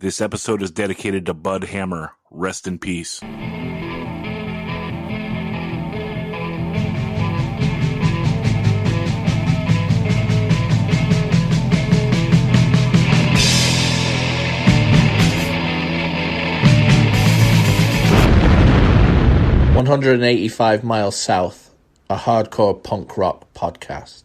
This episode is dedicated to Bud Hammer. Rest in peace. "185 Miles South," a hardcore punk rock podcast.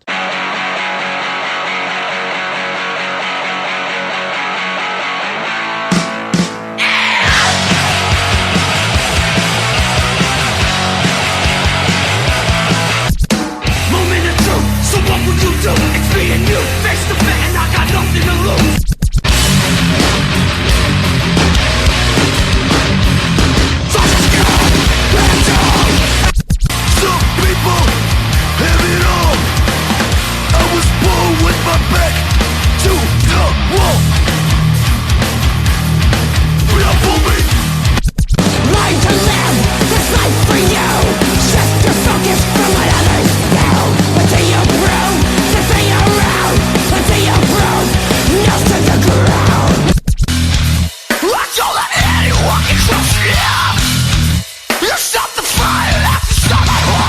Moment of truth, so what would you do? It's me and you, face to face, and I got nothing to lose. Some people have it all. I was born with my back to the wall. Real for me. Life to live, this life for you. Shift your focus from what others do. Until you prove, until you're around, until you prove, nails to the ground. I don't let anyone get close to you. You stop the fire, that's the start I want.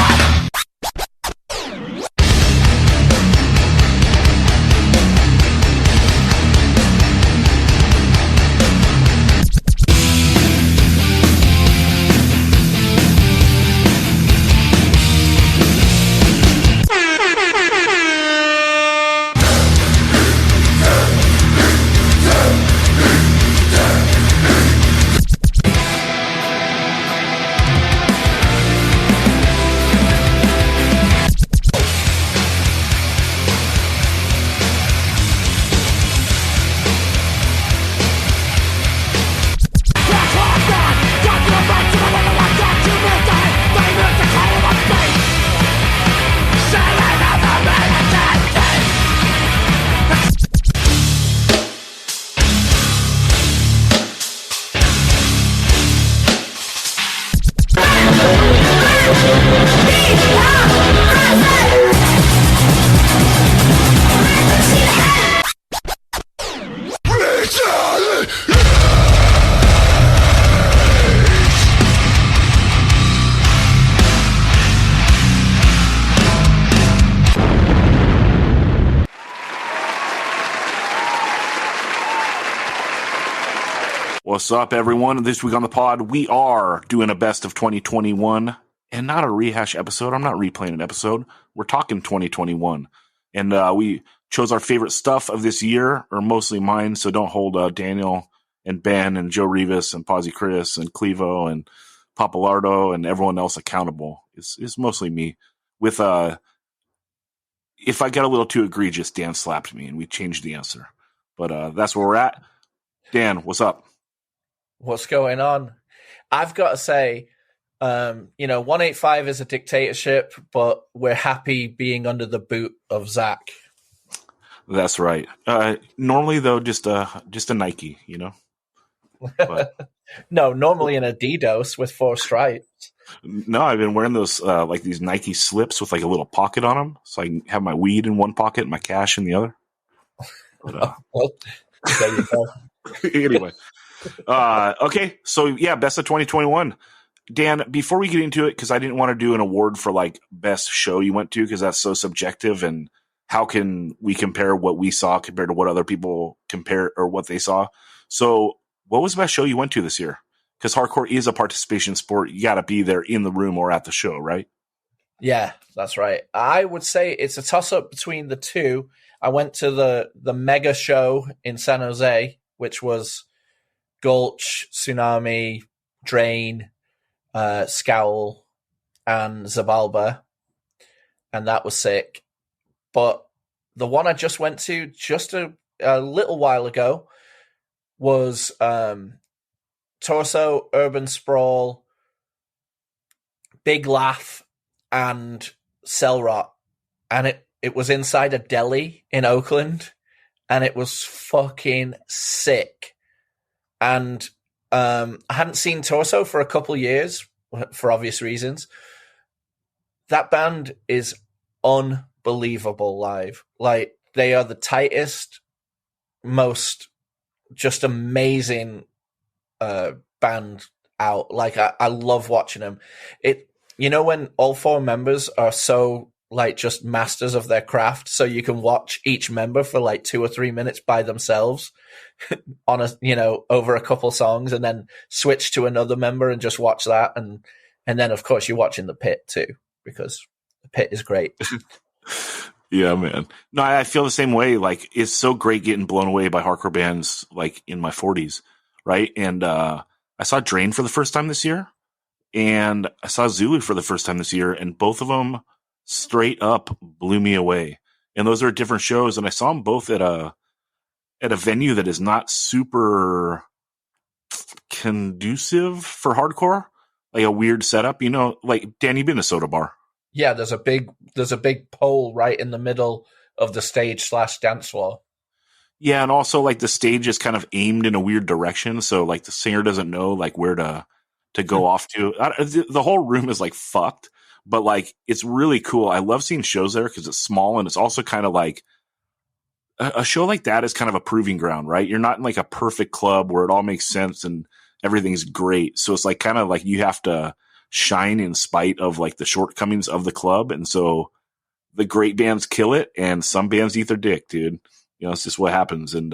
What's up, everyone? This week on the pod, we are doing a best of 2021 and not a rehash episode. I'm not replaying an episode. We're talking 2021. And we chose our favorite stuff of this year, or mostly mine, so don't hold Daniel and Ben and Joe Rivas and Posy Chris and Clevo and Papalardo and everyone else accountable. It's mostly me. With if I got a little too egregious, Dan slapped me and we changed the answer. But that's where we're at. Dan, what's up? What's going on? I've got to say, 185 is a dictatorship, but we're happy being under the boot of Zack. That's right. Normally, though, just a Nike, you know. But, no, normally an Adidas with 4 stripes. No, I've been wearing those like these Nike slips with like a little pocket on them, so I can have my weed in one pocket and my cash in the other. But, well, there you go. Anyway. Okay, so yeah, best of 2021. Dan, before we get into it, because I didn't want to do an award for like best show you went to, because that's so subjective, and how can we compare what we saw compared to what other people compare or what they saw? So, what was the best show you went to this year? Because hardcore is a participation sport. You got to be there in the room or at the show, right? Yeah, that's right. I would say it's a toss-up between the two. I went to the mega show in San Jose, which was Gulch, Tsunami, Drain, Gaahl, and Zabalba, and that was sick. But the one I just went to just a little while ago was Torso, Urban Sprawl, Big Laugh, and Cell Rot, and it was inside a deli in Oakland, and it was fucking sick. And I hadn't seen Torso for a couple years, for obvious reasons. That band is unbelievable live. Like, they are the tightest, most just amazing band out. Like I love watching them. When all four members are so like just masters of their craft, so you can watch each member for like 2 or 3 minutes by themselves on over a couple songs, and then switch to another member and just watch that, and then of course you're watching the Pit too, because the Pit is great. Yeah, man. No, I feel the same way. Like, it's so great getting blown away by hardcore bands like in my 40s, right? And I saw Drain for the first time this year, and I saw Zulu for the first time this year, and both of them straight up blew me away. And those are different shows, and I saw them both at a venue that is not super conducive for hardcore, like a weird setup. Like, Dan, you've been to Soda Bar. Yeah, there's a big pole right in the middle of the stage / dance floor. Yeah, and also like the stage is kind of aimed in a weird direction, so like the singer doesn't know like where to go off to. The whole room is like fucked, but like it's really cool. I love seeing shows there because it's small, and it's also kind of like a show like that is kind of a proving ground, right? You're not in like a perfect club where it all makes sense and everything's great. So it's like kind of like you have to shine in spite of like the shortcomings of the club. And so the great bands kill it, and some bands eat their dick, dude. It's just what happens. And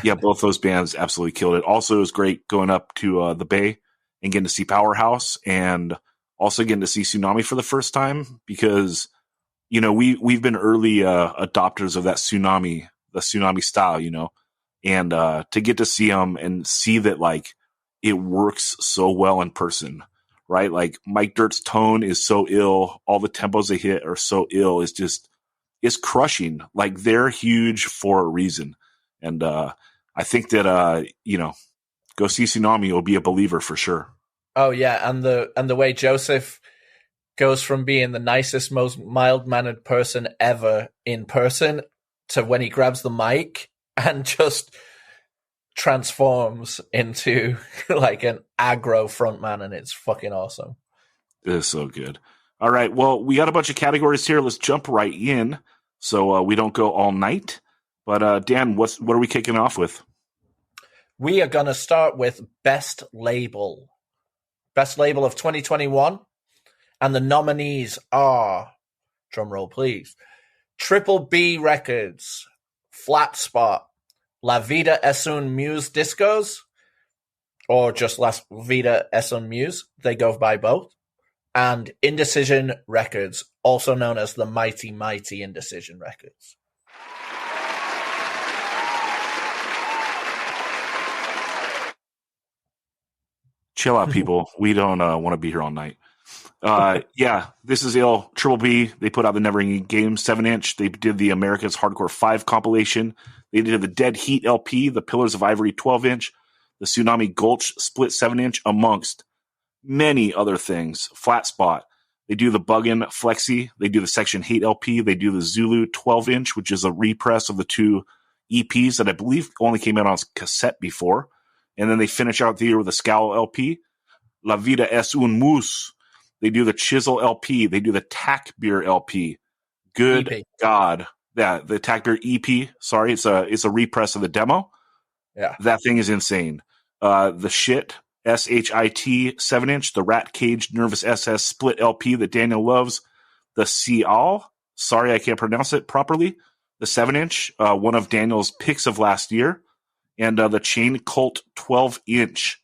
yeah, both those bands absolutely killed it. Also, it was great going up to the Bay and getting to see Powerhouse, and also getting to see Tsunami for the first time, because we've been early adopters of that the Tsunami style, and to get to see them and see that like it works so well in person, right? Like Mike Dirt's tone is so ill, all the tempos they hit are so ill. It's crushing. Like, they're huge for a reason, and I think that go see Tsunami, you'll be a believer for sure. Oh yeah, and the way Joseph goes from being the nicest, most mild-mannered person ever in person to when he grabs the mic and just transforms into like an aggro frontman, and it's fucking awesome. It is so good. All right, well, we got a bunch of categories here. Let's jump right in so we don't go all night. But Dan, what are we kicking off with? We are going to start with Best Label. Best Label of 2021. And the nominees are, drumroll please, Triple B Records, Flat Spot, La Vida es un Muse Discos, or just La Vida es un Muse, they go by both, and Indecision Records, also known as the Mighty Mighty Indecision Records. Chill out, people. We don't want to be here all night. Yeah, this is ill. Triple B, they put out the Never Ending Game 7-inch. They did the America's Hardcore 5 compilation. They did the Dead Heat LP, the Pillars of Ivory 12-inch, the Tsunami Gulch split 7-inch, amongst many other things. Flat Spot, they do the Buggin' Flexi. They do the Section Hate LP. They do the Zulu 12-inch, which is a repress of the 2 EPs that I believe only came out on cassette before. And then they finish out the year with a Scowl LP. La Vida es un Mousse. They do the Chisel LP. They do the Tack Beer LP. Good EP. God. Yeah, the Tack Beer EP. Sorry, it's a repress of the demo. Yeah. That thing is insane. The Shit, SHIT 7-inch. The Rat Cage Nervous SS split LP that Daniel loves. The Sial. Sorry, I can't pronounce it properly. The 7-inch. One of Daniel's picks of last year. And the Chain Cult 12-inch.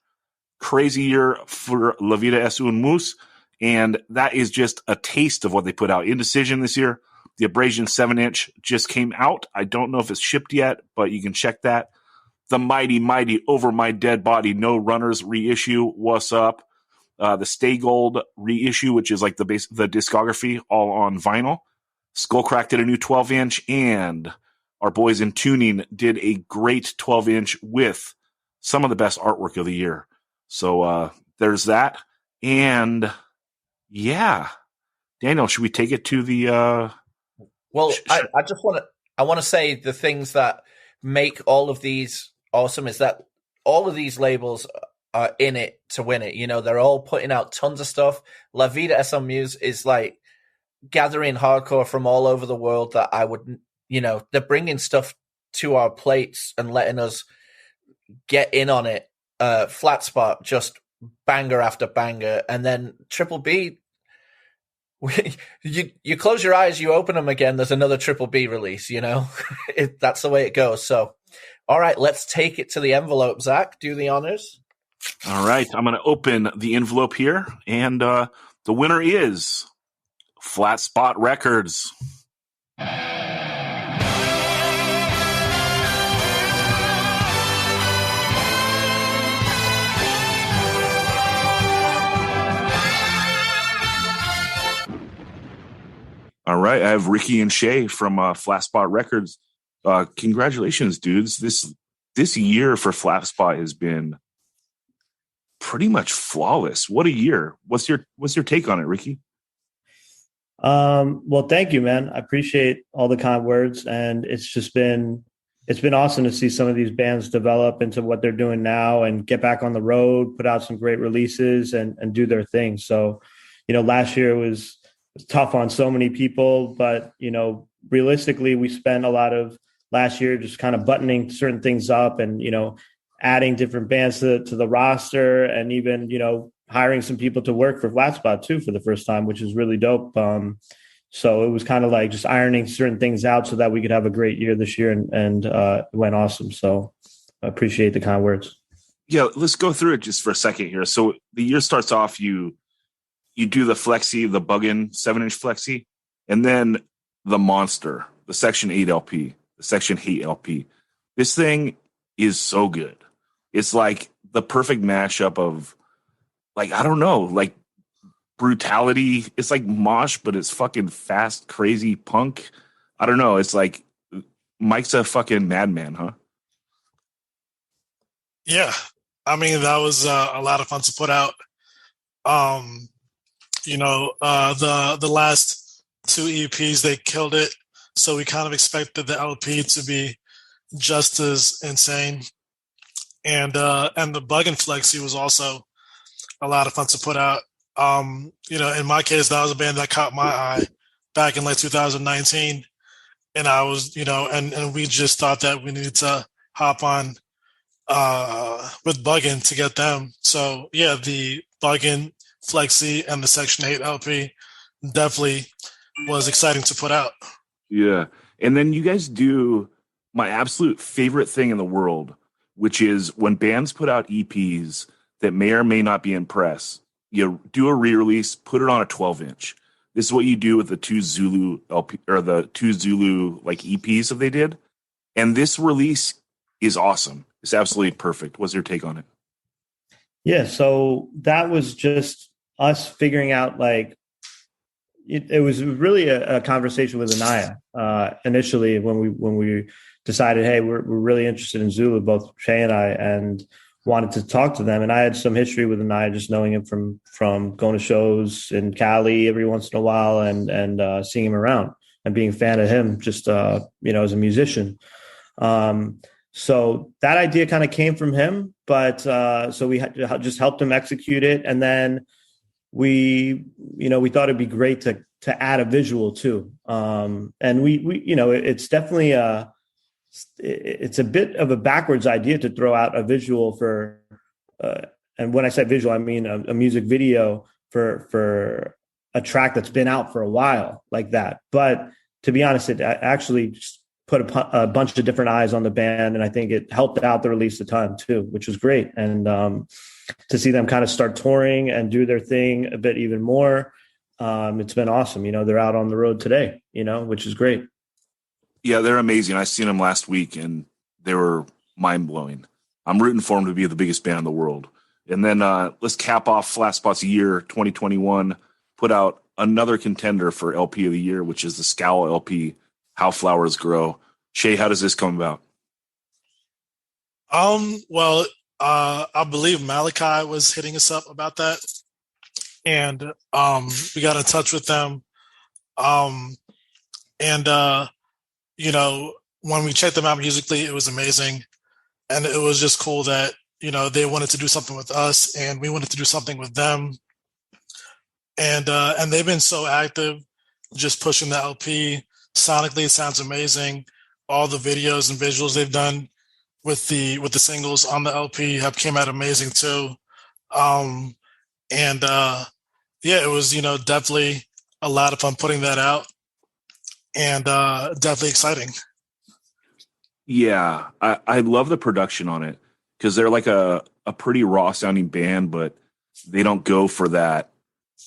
Crazy year for La Vida es un Mousse. And that is just a taste of what they put out. Indecision this year. The Abrasion 7-inch just came out. I don't know if it's shipped yet, but you can check that. The Mighty Mighty Over My Dead Body No Runners reissue. What's up? The Stay Gold reissue, which is like the discography all on vinyl. Skullcrack did a new 12-inch, and our boys in Tuning did a great 12-inch with some of the best artwork of the year. So there's that. And yeah, Daniel, should we take it to the? Well, I just want to say the things that make all of these awesome is that all of these labels are in it to win it. They're all putting out tons of stuff. La Vida es un Muse is like gathering hardcore from all over the world that I would, they're bringing stuff to our plates and letting us get in on it. Flat Spot, just banger after banger. And then Triple B, you close your eyes, you open them again, there's another Triple B release, that's the way it goes. So, all right, let's take it to the envelope. Zach, do the honors. All right, I'm going to open the envelope here, and the winner is Flat Spot Records. All right, I have Ricky and Shay from Flat Spot Records. Congratulations, dudes! This year for Flat Spot has been pretty much flawless. What a year! What's your take on it, Ricky? Well, thank you, man. I appreciate all the kind words, and it's been awesome to see some of these bands develop into what they're doing now and get back on the road, put out some great releases, and do their thing. So, last year was tough on so many people, but realistically, we spent a lot of last year just kind of buttoning certain things up and adding different bands to the roster, and even hiring some people to work for Flat Spot too for the first time, which is really dope. So it was kind of like just ironing certain things out so that we could have a great year this year, and it went awesome. So I appreciate the kind words. Yeah, let's go through it just for a second here. So the year starts off, you do the Flexi, the Buggin 7-inch Flexi, and then the Monster, the Section 8 LP, the Section 8 LP. This thing is so good. It's like the perfect mashup of, like, I don't know, like brutality. It's like mosh, but it's fucking fast, crazy punk. I don't know. It's like Mike's a fucking madman, huh? Yeah. I mean, that was a lot of fun to put out. The last 2 EPs, they killed it. So we kind of expected the LP to be just as insane. And the Bug and Flexi was also a lot of fun to put out. In my case, that was a band that caught my eye back in like 2019. And I was, and we just thought that we needed to hop on with Buggin to get them. So yeah, the Buggin, Flexi, and the Section 8 LP definitely was exciting to put out. Yeah. And then you guys do my absolute favorite thing in the world, which is when bands put out EPs that may or may not be in press, you do a re-release, put it on a 12-inch. This is what you do with the 2 Zulu LP or the 2 Zulu like EPs that they did. And this release is awesome. It's absolutely perfect. What's your take on it? Yeah, so that was just us figuring out, like, it was really a conversation with Anaya initially when we decided, hey, we're really interested in Zulu, both Shay and I, and wanted to talk to them. And I had some history with Anaya, just knowing him from going to shows in Cali every once in a while and seeing him around and being a fan of him just, as a musician. So that idea kind of came from him, but so we just helped him execute it. And then we thought it'd be great to add a visual too. And we it's definitely it's a bit of a backwards idea to throw out a visual for, and when I say visual, I mean a music video for a track that's been out for a while like that. But to be honest, it actually just put a bunch of different eyes on the band, and I think it helped out the release a ton too, which was great. And to see them kind of start touring and do their thing a bit even more, it's been awesome. They're out on the road today, which is great. Yeah, they're amazing. I seen them last week, and they were mind-blowing. I'm rooting for them to be the biggest band in the world. And then let's cap off Flat Spot's year, 2021, put out another contender for LP of the year, which is the Gaahl LP, How Flowers Grow. Shay, how does this come about? Well, I believe Malachi was hitting us up about that, and we got in touch with them. When we checked them out musically, it was amazing, and it was just cool that they wanted to do something with us, and we wanted to do something with them, and they've been so active, just pushing the LP. Sonically, it sounds amazing. All the videos and visuals they've done with the singles on the LP have came out amazing too. Um, and yeah, it was definitely a lot of fun putting that out, and definitely exciting. Yeah, I love the production on it because they're like a pretty raw sounding band, but they don't go for that.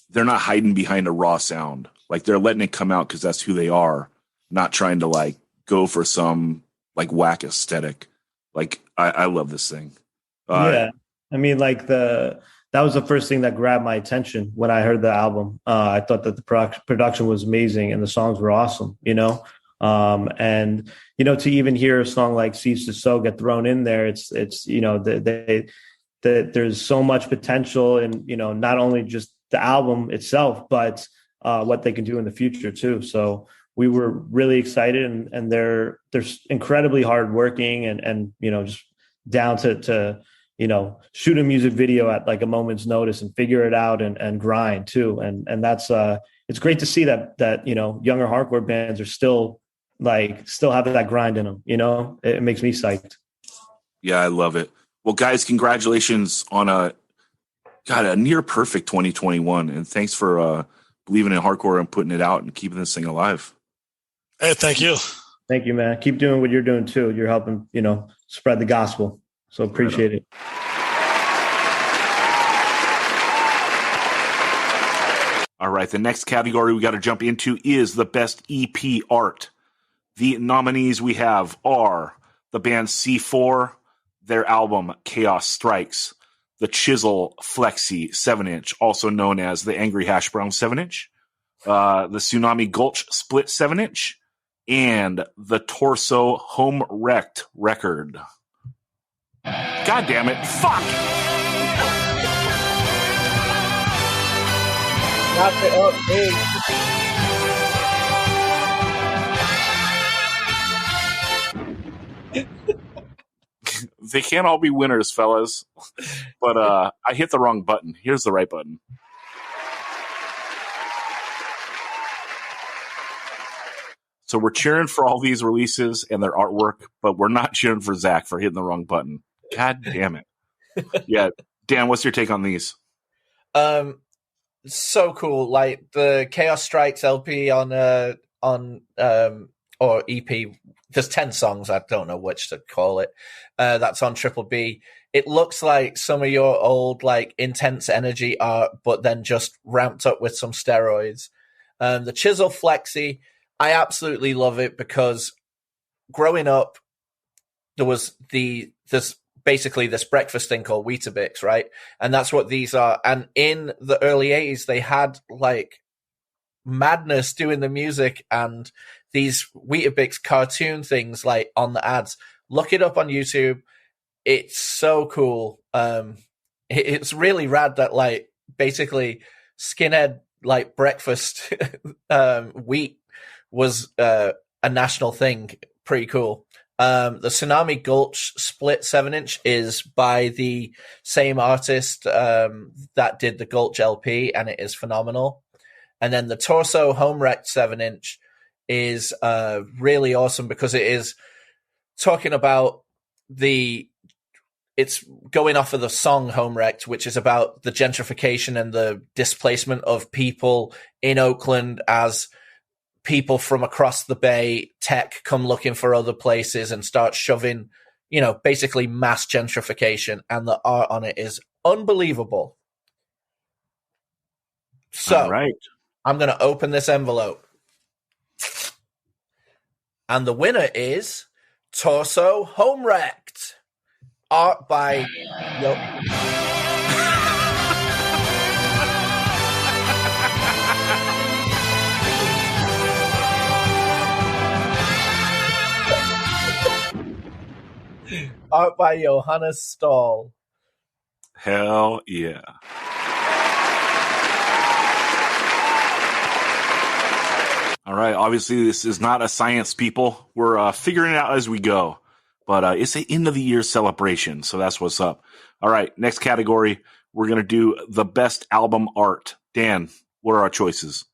They're not hiding behind a raw sound. Like they're letting it come out because that's who they are, not trying to like go for some like whack aesthetic. Like I love this thing. Yeah, I mean, like that was the first thing that grabbed my attention when I heard the album. I thought that the production was amazing and the songs were awesome. And to even hear a song like "Cease to Sow" get thrown in there, it's there's so much potential in not only just the album itself, but what they can do in the future too. So we were really excited, and they're incredibly hardworking and just down to shoot a music video at like a moment's notice and figure it out and grind too. And that's it's great to see that younger hardcore bands are still have that grind in them. It makes me psyched. Yeah, I love it. Well, guys, congratulations on a near perfect 2021, and thanks for believing in hardcore and putting it out and keeping this thing alive. Hey, thank you. Thank you, man. Keep doing what you're doing too. You're helping, spread the gospel. So appreciate it. All right, the next category we got to jump into is the best EP art. The nominees we have are the band C4, their album Chaos Strikes, the Chisel Flexi 7-inch, also known as the Angry Hash Brown 7-inch, the Tsunami Gulch Split 7-inch, and the Torso Home Wrecked record. God damn it. Fuck! Wrap it up, big. They can't all be winners, fellas. But I hit the wrong button. Here's the right button. So we're cheering for all these releases and their artwork, but we're not cheering for Zack for hitting the wrong button. God damn it. Yeah. Dan, what's your take on these? So cool. Like the Chaos Strikes LP on or EP. There's 10 songs. I don't know which to call it. That's on Triple B. It looks like some of your old like intense energy art, but then just ramped up with some steroids. The Chisel Flexi, I absolutely love it because growing up, there was this breakfast thing called Weetabix, right? And that's what these are. And in the early 80s, they had like madness doing the music and these Weetabix cartoon things like on the ads. Look it up on YouTube. It's so cool. It's really rad that like basically skinhead like breakfast wheat was a national thing. Pretty cool. The Tsunami Gulch Split 7-inch is by the same artist that did the Gulch LP, and it is phenomenal. And then the Torso Home Wrecked 7-inch is really awesome because it is talking about it's going off of the song Home Wrecked, which is about the gentrification and the displacement of people in Oakland as people from across the bay, tech come looking for other places and start shoving, basically mass gentrification, and the art on it is unbelievable. So all right. I'm going to open this envelope. And the winner is Torso Home Wrecked. Art by art by Johannes Stahl. Hell yeah. All right. Obviously, this is not a science, people. We're figuring it out as we go. But it's an end of the year celebration, so that's what's up. All right. Next category, we're going to do the best album art. Dan, what are our choices?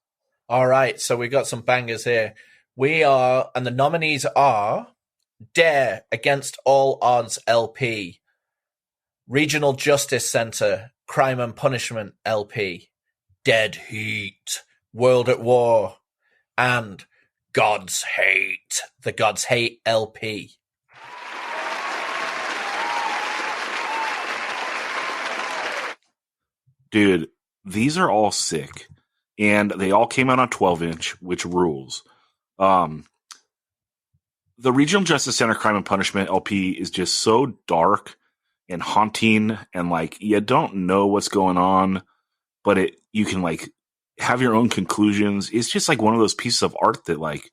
All right. So we got some bangers here. And the nominees are Dare Against All Odds LP, Regional Justice Center, Crime and Punishment LP, Dead Heat, World at War, and God's Hate, the God's Hate LP. Dude, these are all sick. And they all came out on 12-inch, which rules. The Regional Justice Center Crime and Punishment LP is just so dark and haunting, and like you don't know what's going on, but you can like have your own conclusions. It's just like one of those pieces of art that like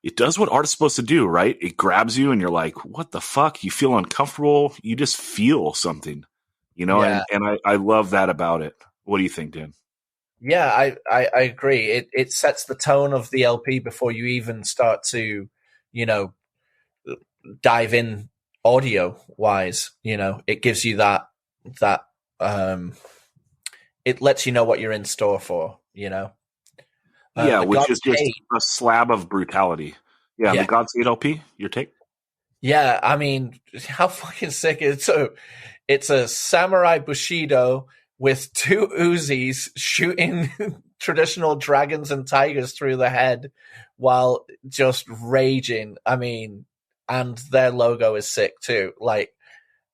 it does what art's supposed to do, right? It grabs you and you're like, what the fuck? You feel uncomfortable. You just feel something, you know? Yeah. And I love that about it. What do you think, Dan? Yeah, I agree. It sets the tone of the LP before you even start to, you know, dive in audio wise. You know, it gives you that it lets you know what you're in store for. You know, Yeah, the which God's is just Hate. a slab of brutality. Yeah, Yeah. the God's Hate LP, your take? Yeah, I mean, how fucking sick is it? It's a samurai bushido with two Uzis shooting traditional dragons and tigers through the head while just raging. I mean, and their logo is sick too. Like,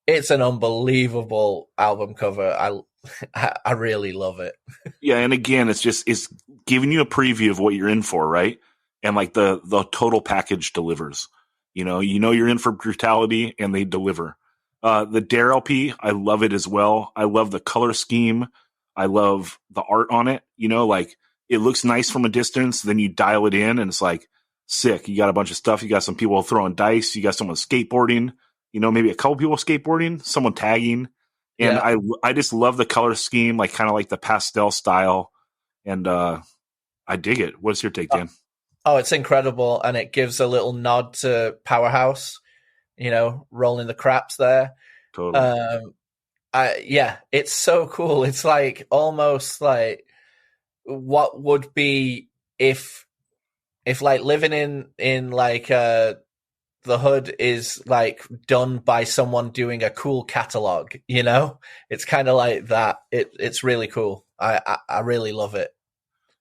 it's an unbelievable album cover. I really love it. Yeah, and again, it's giving you a preview of what you're in for, right? And like the total package delivers. You know you're in for brutality, and they deliver. The Dare LP, I love it as well. I love the color scheme. I love the art on it. You know, like it looks nice from a distance. Then you dial it in, and it's like sick. You got a bunch of stuff. You got some people throwing dice. You got someone skateboarding. You know, maybe a couple people skateboarding. Someone tagging. And Yeah. I just love the color scheme, like kind of like the pastel style. And I dig it. What's your take, Dan? Oh, it's incredible, and it gives a little nod to Powerhouse. You know, rolling the craps there. Totally. Yeah, it's so cool. It's like almost like what would be if like living in like the hood is like done by someone doing a cool catalog, you know? It's kind of like that. It's really cool. I really love it.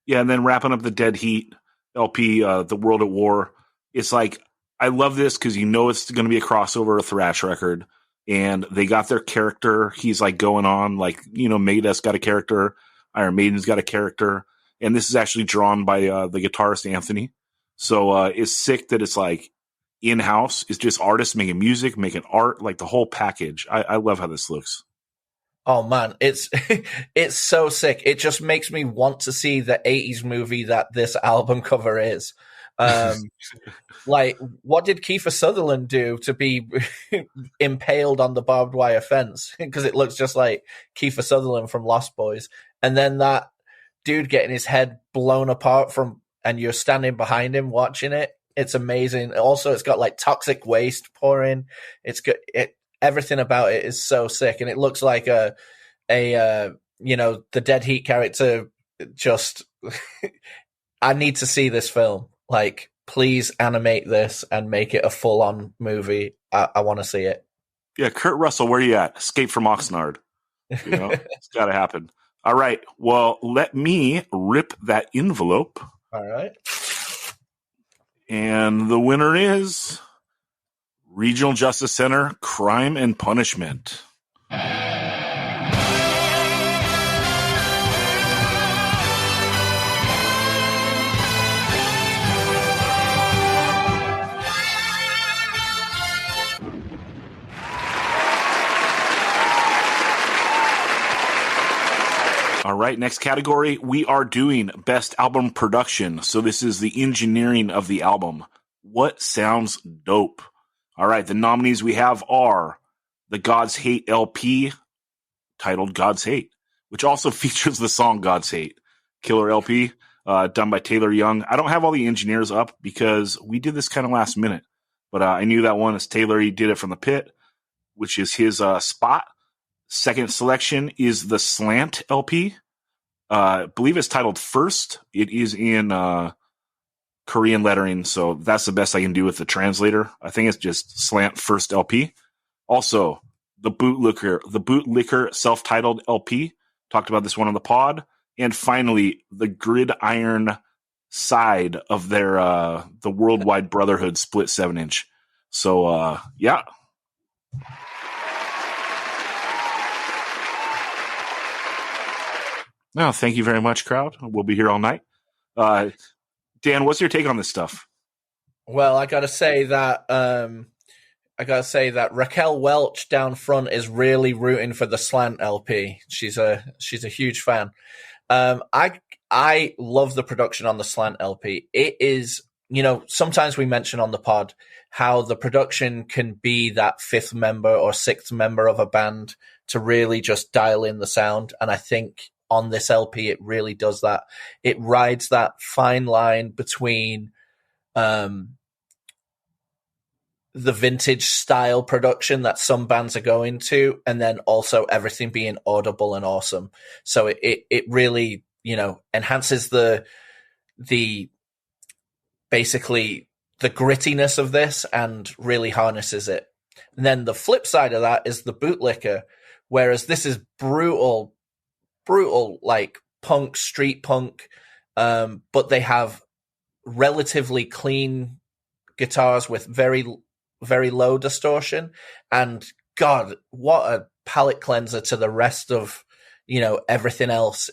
Yeah, and then wrapping up the Dead Heat LP, the World at War. It's like I love this because you know it's going to be a crossover, a thrash record, and they got their character. He's like going on, like, you know, Megadeth's got a character, Iron Maiden's got a character, and this is actually drawn by the guitarist Anthony. So it's sick that it's like in house. It's just artists making music, making art, like the whole package. I love how this looks. Oh man, it's it's so sick. It just makes me want to see the 80s movie that this album cover is. Like, what did Kiefer Sutherland do to be impaled on the barbed wire fence? Because it looks just like Kiefer Sutherland from Lost Boys. And then that dude getting his head blown apart and you're standing behind him watching it. It's amazing. Also, it's got like toxic waste pouring. It's good. Everything about it is so sick, and it looks like a you know, the Dead Heat character. Just, I need to see this film. Like, please animate this and make it a full-on movie. I want to see it. Yeah, Kurt Russell, where you at? Escape from Oxnard. You know, it's got to happen. All right. Well, let me rip that envelope. All right. And the winner is Regional Justice Center Crime and Punishment. All right, next category, we are doing Best Album Production. So this is the engineering of the album. What sounds dope? All right, the nominees we have are the God's Hate LP, titled God's Hate, which also features the song God's Hate. Killer LP, done by Taylor Young. I don't have all the engineers up because we did this kind of last minute, but I knew that one is Taylor. He did it from the pit, which is his spot. Second selection is the Slant LP. I believe it's titled First. It is in Korean lettering, so that's the best I can do with the translator. I think it's just slant first LP. Also, the Bootlicker self-titled LP. Talked about this one on the pod. And finally, the Gridiron side of their the Worldwide Brotherhood split 7-inch. So yeah. No, thank you very much, crowd. We'll be here all night. Dan, what's your take on this stuff? Well, I gotta say that Raquel Welch down front is really rooting for the Slant LP. She's a huge fan. I love the production on the Slant LP. It is, sometimes we mention on the pod how the production can be that fifth member or sixth member of a band to really just dial in the sound. And I think on this LP, it really does that. It rides that fine line between the vintage style production that some bands are going to, and then also everything being audible and awesome. So it really, enhances the basically the grittiness of this and really harnesses it. And then the flip side of that is the Bootlicker, whereas this is brutal like punk, street punk, but they have relatively clean guitars with very, very low distortion. And God, what a palate cleanser to the rest of, everything else.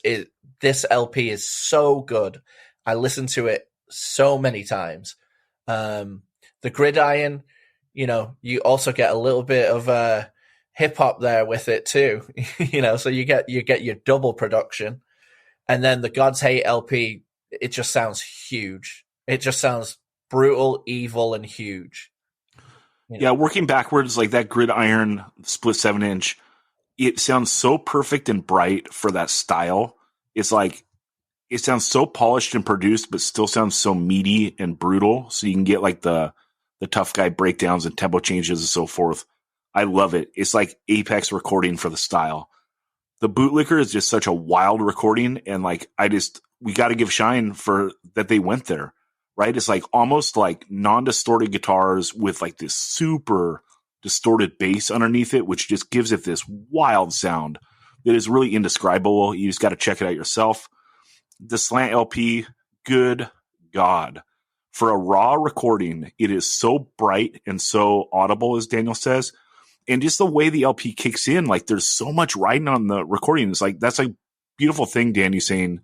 This LP is so good. I listened to it so many times. The Gridiron, you also get a little bit of hip hop there with it too, so you get your double production. And then the God's Hate LP, it just sounds huge. It just sounds brutal, evil, and huge. Yeah, working backwards, like that Gridiron split 7-inch, it sounds so perfect and bright for that style. It's like, it sounds so polished and produced, but still sounds so meaty and brutal. So you can get like the tough guy breakdowns and tempo changes and so forth. I love it. It's like apex recording for the style. The Bootlicker is just such a wild recording, and like we got to give shine for that they went there, right? It's like almost like non-distorted guitars with like this super distorted bass underneath it, which just gives it this wild sound that is really indescribable. You just got to check it out yourself. The Slant LP, good God. For a raw recording, it is so bright and so audible, as Daniel says. And just the way the LP kicks in, like there's so much riding on the recording. It's like, that's a beautiful thing, Danny, saying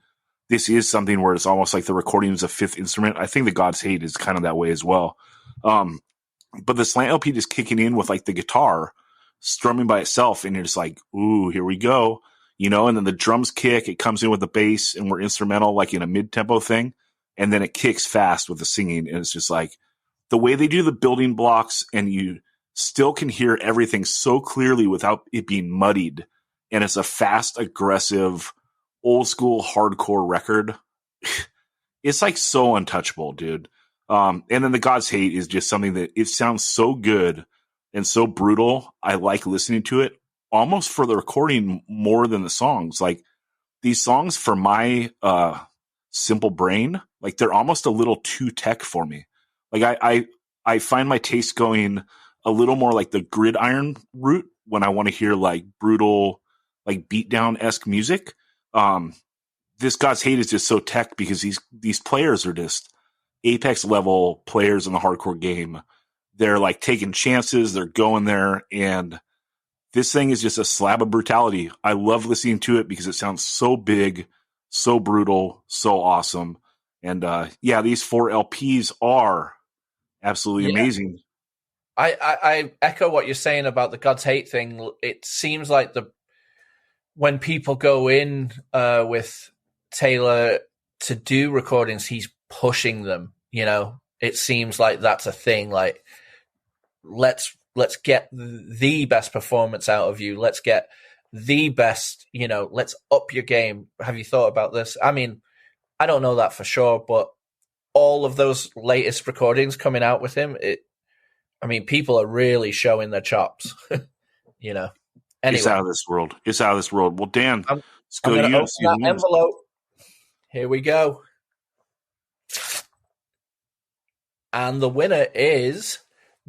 this is something where it's almost like the recording is a fifth instrument. I think the God's Hate is kind of that way as well. But the Slant LP just kicking in with like the guitar strumming by itself, and you're just like, ooh, here we go. And then the drums kick, it comes in with the bass, and we're instrumental, like in a mid-tempo thing. And then it kicks fast with the singing. And it's just like the way they do the building blocks, and you still can hear everything so clearly without it being muddied. And it's a fast, aggressive, old school hardcore record. It's like so untouchable, dude. And then the God's Hate is just something that it sounds so good and so brutal. I like listening to it almost for the recording more than the songs. Like these songs, for my simple brain, like they're almost a little too tech for me. Like I find my taste going a little more like the Gridiron route when I want to hear like brutal, like beatdown-esque music. This God's Hate is just so tech because these players are just apex level players in the hardcore game. They're like taking chances, they're going there, and this thing is just a slab of brutality. I love listening to it because it sounds so big, so brutal, so awesome. And these 4 LPs are absolutely amazing. I echo what you're saying about the God's Hate thing. It seems like when people go in with Taylor to do recordings, he's pushing them. It seems like that's a thing. Like, let's get the best performance out of you. Let's get the best. Let's up your game. Have you thought about this? I mean, I don't know that for sure, but all of those latest recordings coming out with him, people are really showing their chops. Anyway. It's out of this world. It's out of this world. Well, Dan, let's go I'm to you. open that envelope. Here we go. And the winner is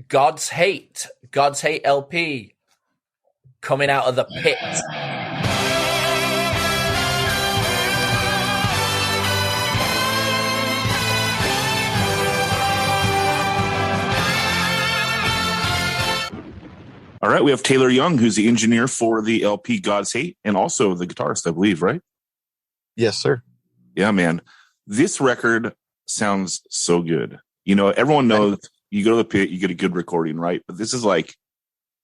God's Hate. God's Hate LP coming out of the pit. All right, we have Taylor Young, who's the engineer for the LP God's Hate, and also the guitarist, I believe, right? Yes, sir. Yeah, man. This record sounds so good. You know, everyone knows you go to the pit, you get a good recording, right? But this is like,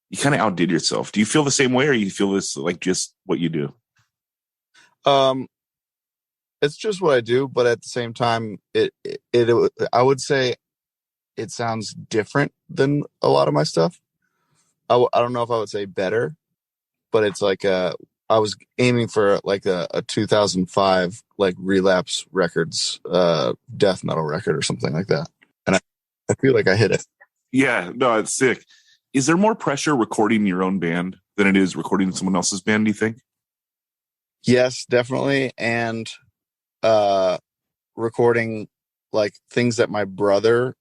you kind of outdid yourself. Do you feel the same way, or you feel this like just what you do? It's just what I do, but at the same time, I would say it sounds different than a lot of my stuff. I don't know if I would say better, but it's like I was aiming for like a 2005 like Relapse Records death metal record or something like that, and I feel like I hit it. Yeah, no, it's sick. Is there more pressure recording your own band than it is recording someone else's band, do you think? Yes, definitely, and recording like things that my brother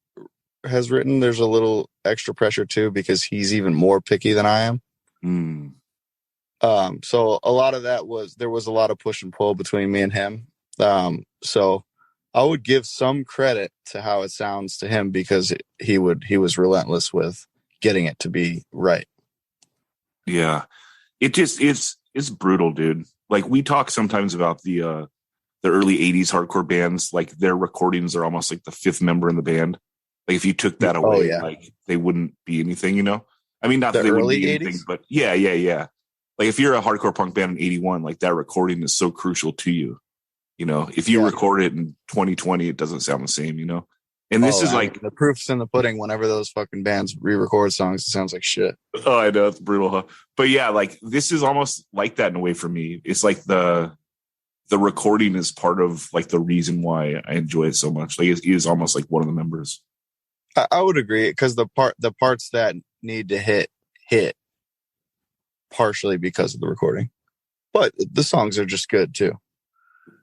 has written, there's a little extra pressure too because he's even more picky than I am. So a lot of that there was a lot of push and pull between me and him. So I would give some credit to how it sounds to him because he was relentless with getting it to be right. Yeah, it's brutal, dude. Like we talk sometimes about the early '80s hardcore bands, like their recordings are almost like the fifth member in the band. Like if you took that away, like they wouldn't be anything, you know? I mean, not that they wouldn't be anything, 80s? But yeah. Like if you're a hardcore punk band in '81, like that recording is so crucial to you. You know, if you record it in 2020, it doesn't sound the same, you know? And this is like the proof's in the pudding. Whenever those fucking bands re-record songs, it sounds like shit. Oh, I know, it's brutal, huh? But yeah, like this is almost like that in a way for me. It's like the recording is part of like the reason why I enjoy it so much. Like it is almost like one of the members. I would agree because the parts that need to hit partially because of the recording, but the songs are just good too.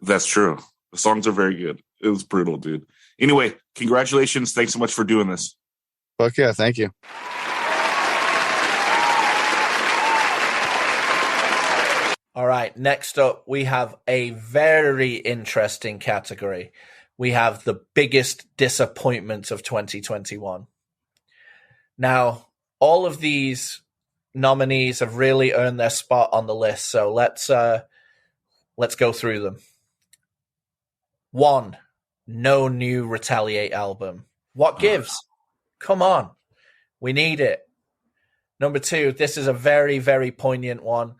That's true. The songs are very good. It was brutal, dude. Anyway, congratulations. Thanks so much for doing this. Fuck yeah. Thank you. All right. Next up, we have a very interesting category. We have the biggest disappointment of 2021. Now, all of these nominees have really earned their spot on the list. So let's go through them. 1, no new Retaliate album. What gives? Come on. We need it. Number 2, this is a very, very poignant one.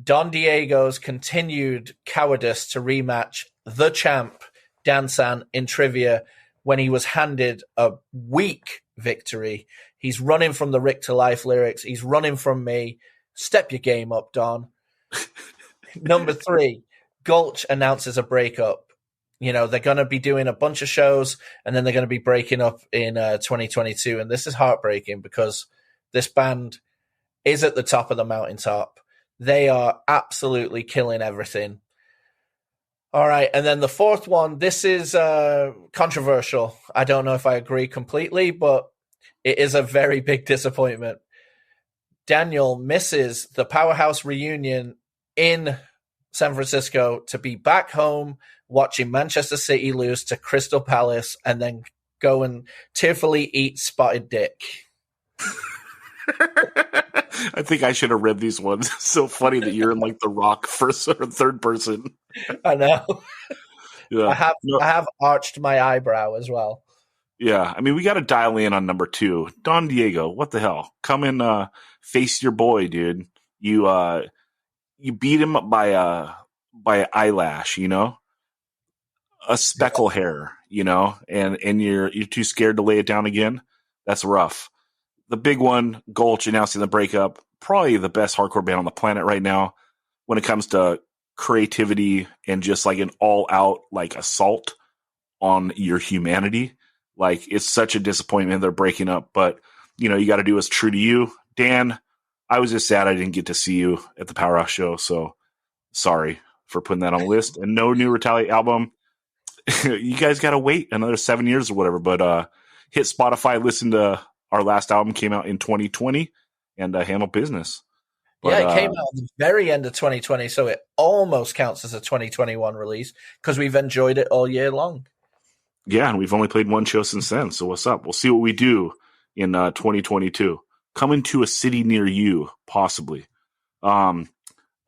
Don Diego's continued cowardice to rematch the champ, Dansan, in trivia when he was handed a weak victory. He's running from the Rick to Life lyrics. He's running from me. Step your game up, Don. Number 3, Gulch announces a breakup. You know, they're going to be doing a bunch of shows and then they're going to be breaking up in 2022. And this is heartbreaking because this band is at the top of the mountaintop. They are absolutely killing everything. All right. And then the 4th one, this is controversial. I don't know if I agree completely, but it is a very big disappointment. Daniel misses the Powerhouse reunion in San Francisco to be back home watching Manchester City lose to Crystal Palace and then go and tearfully eat spotted dick. I think I should have read these ones. It's so funny that you're in like the Rock first or third person. I know. Yeah. I have arched my eyebrow as well. Yeah, I mean, we got to dial in on number 2. Don Diego, what the hell? Come and face your boy, dude. You beat him up by an eyelash, you know, a speckle hair, you know, and you're too scared to lay it down again. That's rough. The big one, Gulch announcing the breakup. Probably the best hardcore band on the planet right now when it comes to creativity and just like an all-out like assault on your humanity. Like, it's such a disappointment they're breaking up, but you know, you got to do what's true to you. Dan, I was just sad I didn't get to see you at the Powerhouse show, so sorry for putting that on the list. And no new Retaliate album. You guys got to wait another 7 years or whatever, but hit Spotify, listen to our last album, came out in 2020, and handle business. But, it came out at the very end of 2020, so it almost counts as a 2021 release because we've enjoyed it all year long. Yeah, and we've only played one show since then, so what's up? We'll see what we do in 2022. Coming to a city near you, possibly.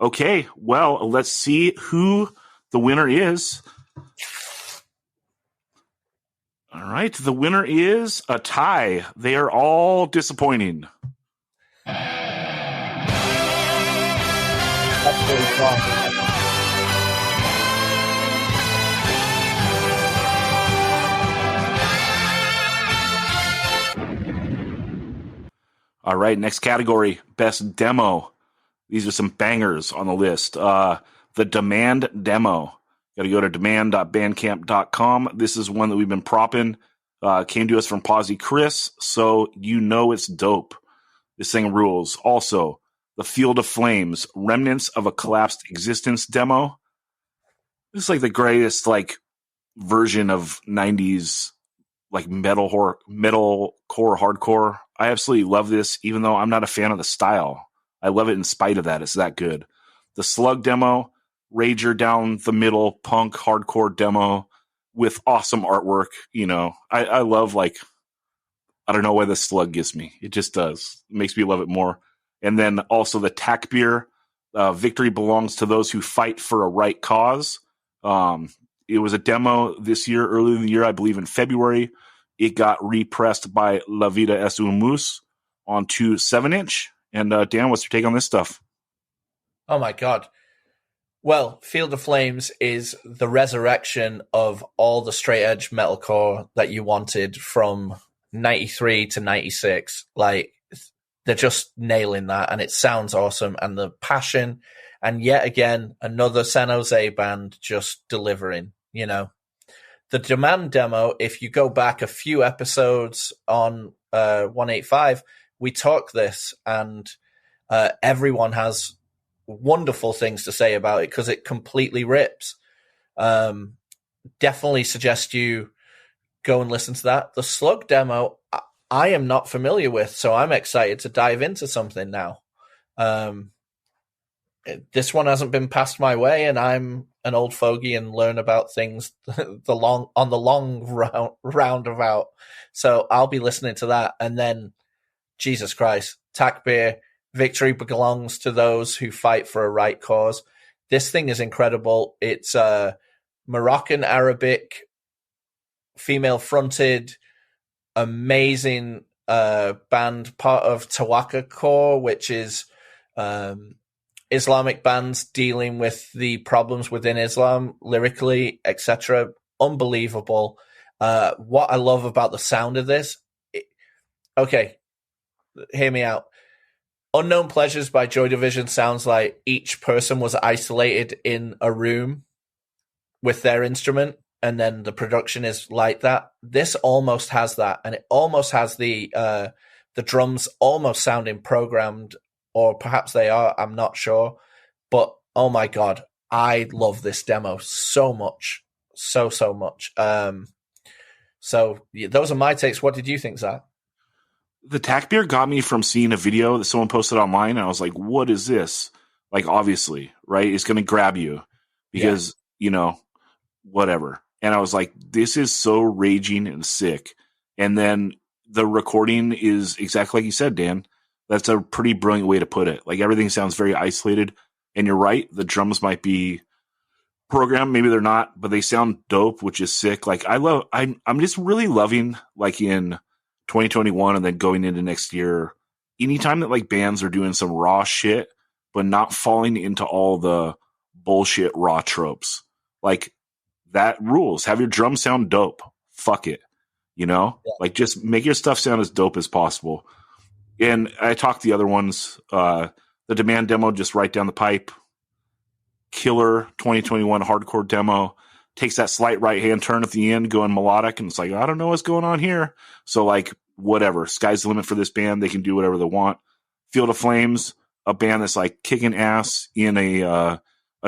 Okay, well, let's see who the winner is. All right, the winner is a tie. They are all disappointing. That's really fun. All right, next category, best demo. These are some bangers on the list. The Demand demo. Got to go to demand.bandcamp.com. This is one that we've been propping. Came to us from Posy Chris, so you know it's dope. This thing rules. Also, the Field of Flames, Remnants of a Collapsed Existence demo. This is like the greatest version of 90s metalcore hardcore. I absolutely love this, even though I'm not a fan of the style. I love it in spite of that. It's that good. The Slug demo, Rager down the middle, punk hardcore demo with awesome artwork. I love I don't know why the Slug gets me. It just does. It makes me love it more. And then also the Tack Beer, Victory Belongs to Those Who Fight for a Right Cause. It was a demo this year, earlier in the year, I believe in February. It got repressed by La Vida es un Mus onto 7-inch. And Dan, what's your take on this stuff? Oh my God. Well, Field of Flames is the resurrection of all the straight edge metalcore that you wanted from 93 to 96. They're just nailing that, and it sounds awesome. And the passion, and yet again, another San Jose band just delivering, The Demand demo, if you go back a few episodes on 185, we talk this, and everyone has wonderful things to say about it because it completely rips. Definitely suggest you go and listen to that. The Slug demo, I am not familiar with, so I'm excited to dive into something now. This one hasn't been passed my way, and I'm an old fogey and learn about things on the long roundabout. So I'll be listening to that, and then Jesus Christ, Tack Beer, Victory Belongs to Those Who Fight for a Right Cause. This thing is incredible. It's Moroccan Arabic, female fronted, amazing band, part of Tawaka Core, which is Islamic bands dealing with the problems within Islam lyrically, etc. Unbelievable. What I love about the sound of this, okay, hear me out. Unknown Pleasures by Joy Division sounds like each person was isolated in a room with their instrument, and then the production is like that. This almost has that, and it almost has the drums almost sounding programmed, or perhaps they are, I'm not sure. But oh my God, I love this demo so much. So much. So those are my takes. What did you think, Zach? The Tack Beer got me from seeing a video that someone posted online, and I was like, what is this? Obviously, right? It's going to grab you because, whatever. And I was like, this is so raging and sick. And then the recording is exactly like you said, Dan. That's a pretty brilliant way to put it. Everything sounds very isolated. And you're right, the drums might be programmed, maybe they're not, but they sound dope, which is sick. I'm just really loving, in 2021 and then going into next year, anytime that bands are doing some raw shit, but not falling into all the bullshit raw tropes. That rules. Have your drums sound dope. Fuck it. Yeah. Just make your stuff sound as dope as possible. And I talked the other ones, the Demand demo, just right down the pipe. Killer 2021 hardcore demo. Takes that slight right-hand turn at the end, going melodic, and it's I don't know what's going on here. So, whatever. Sky's the limit for this band. They can do whatever they want. Field of Flames, a band that's, kicking ass in a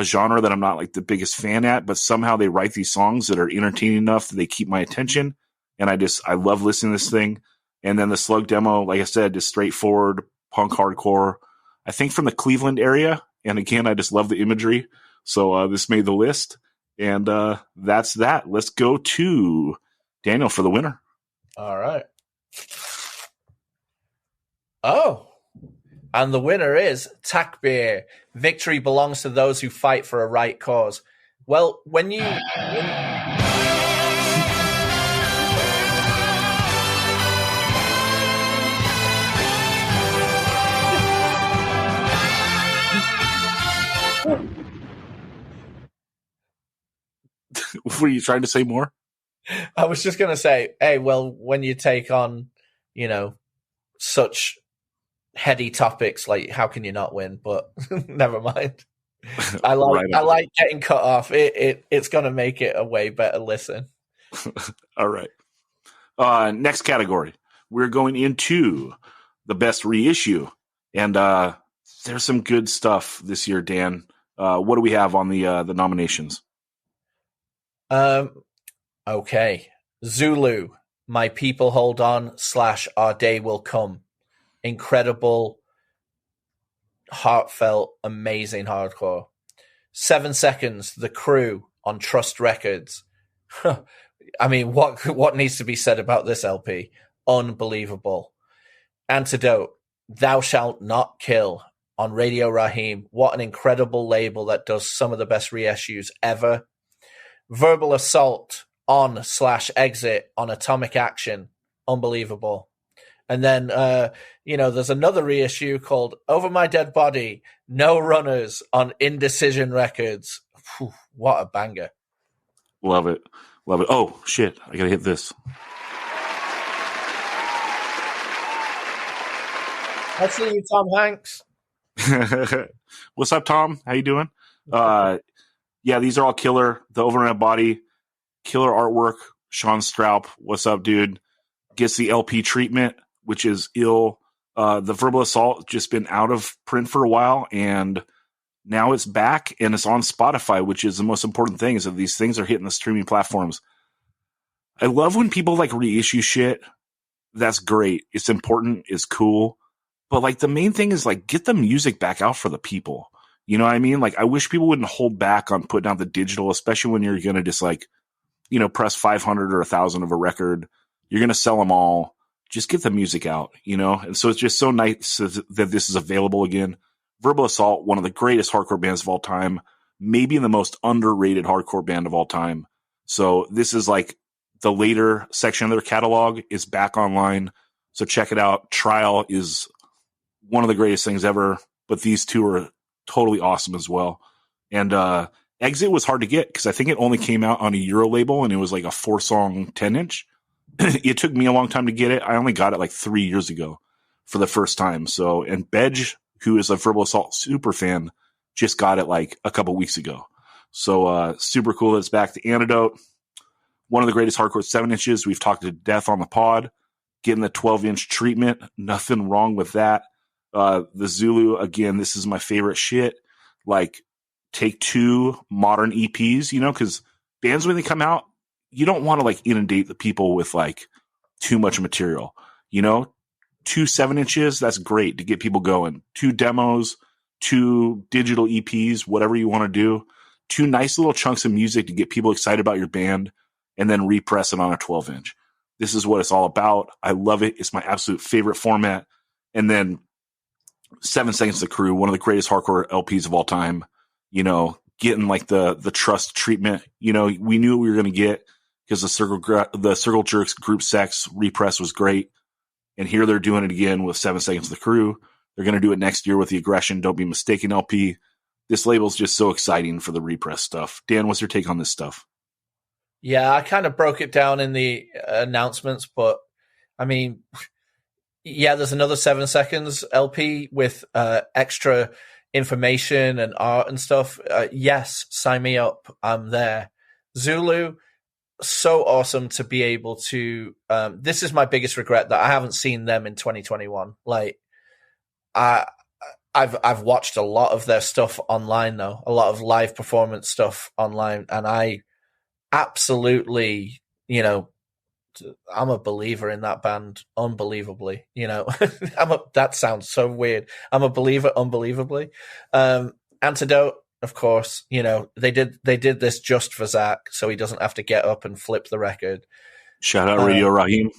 genre that I'm not, the biggest fan at, but somehow they write these songs that are entertaining enough that they keep my attention, and I love listening to this thing. And then the Slug demo, like I said, is straightforward punk hardcore. I think from the Cleveland area, and again, I just love the imagery. So this made the list, and that's that. Let's go to Daniel for the winner. All right. Oh, and the winner is Takbir. Victory belongs to those who fight for a right cause. Well, when you Were you trying to say more? I was just going to say, hey, well, when you take on, such heady topics, like how can you not win? But never mind. I like getting cut off. It's going to make it a way better listen. All right. Next category, we're going into the best reissue, and there's some good stuff this year. Dan, what do we have on the nominations? Okay. Zulu, My People Hold On / Our Day Will Come. Incredible, heartfelt, amazing hardcore. 7 Seconds, The Crew on Trust Records. I mean, what needs to be said about this LP? Unbelievable. Antidote, Thou Shalt Not Kill on Radio Raheem. What an incredible label that does some of the best reissues ever. Verbal Assault on / Exit on Atomic Action. Unbelievable. And then, there's another reissue called Over My Dead Body, No Runners on Indecision Records. Whew, what a banger. Love it. Love it. Oh, shit. I got to hit this. I see you, Tom Hanks. What's up, Tom? How you doing? Yeah, these are all killer. The Over My Body, killer artwork. Sean Stroup, what's up, dude? Gets the LP treatment, which is ill. The Verbal Assault just been out of print for a while, and now it's back and it's on Spotify, which is the most important thing, is that these things are hitting the streaming platforms. I love when people like reissue shit. That's great. It's important. It's cool. But like the main thing is like get the music back out for the people. You know what I mean? Like I wish people wouldn't hold back on putting out the digital, especially when you're going to just like, press 500 or 1,000 of a record. You're going to sell them all. Just get the music out, And so it's just so nice that this is available again. Verbal Assault, one of the greatest hardcore bands of all time, maybe the most underrated hardcore band of all time. So this is like the later section of their catalog is back online. So check it out. Trial is one of the greatest things ever, but these two are totally awesome as well. And Exit was hard to get because I think it only came out on a Euro label and it was like a 4-song 10-inch. It took me a long time to get it. I only got it like 3 years ago for the first time. So, and Bedge, who is a Verbal Assault super fan, just got it like a couple weeks ago. So super cool that it's back. The Antidote, one of the greatest hardcore 7-inches. We've talked to death on the pod. Getting the 12-inch treatment, nothing wrong with that. The Zulu, again, this is my favorite shit. Like, take 2 modern EPs, because bands, when they come out, you don't want to like inundate the people with like too much material, 2 7-inches, that's great to get people going. 2 demos, 2 digital EPs, whatever you want to do. 2 nice little chunks of music to get people excited about your band, and then repress it on a 12-inch. This is what it's all about. I love it. It's my absolute favorite format. And then 7 Seconds to the Crew, one of the greatest hardcore LPs of all time, getting like the Trust treatment. We knew what we were going to get because the Circle Jerks Group Sex repress was great. And here they're doing it again with 7 Seconds to the Crew. They're going to do it next year with the Aggression Don't Be Mistaken LP. This label's just so exciting for the repress stuff. Dan, what's your take on this stuff? Yeah, I kind of broke it down in the announcements, but I mean, yeah, there's another 7 Seconds LP with extra information and art and stuff. Yes, sign me up. I'm there. Zulu, so awesome to be able to. This is my biggest regret that I haven't seen them in 2021. Like, I've watched a lot of their stuff online though, a lot of live performance stuff online, and I absolutely, I'm a believer in that band, unbelievably. You know, that sounds so weird. I'm a believer, unbelievably. Antidote, of course. You know, they did this just for Zack, so he doesn't have to get up and flip the record. Shout out Radio Raheem.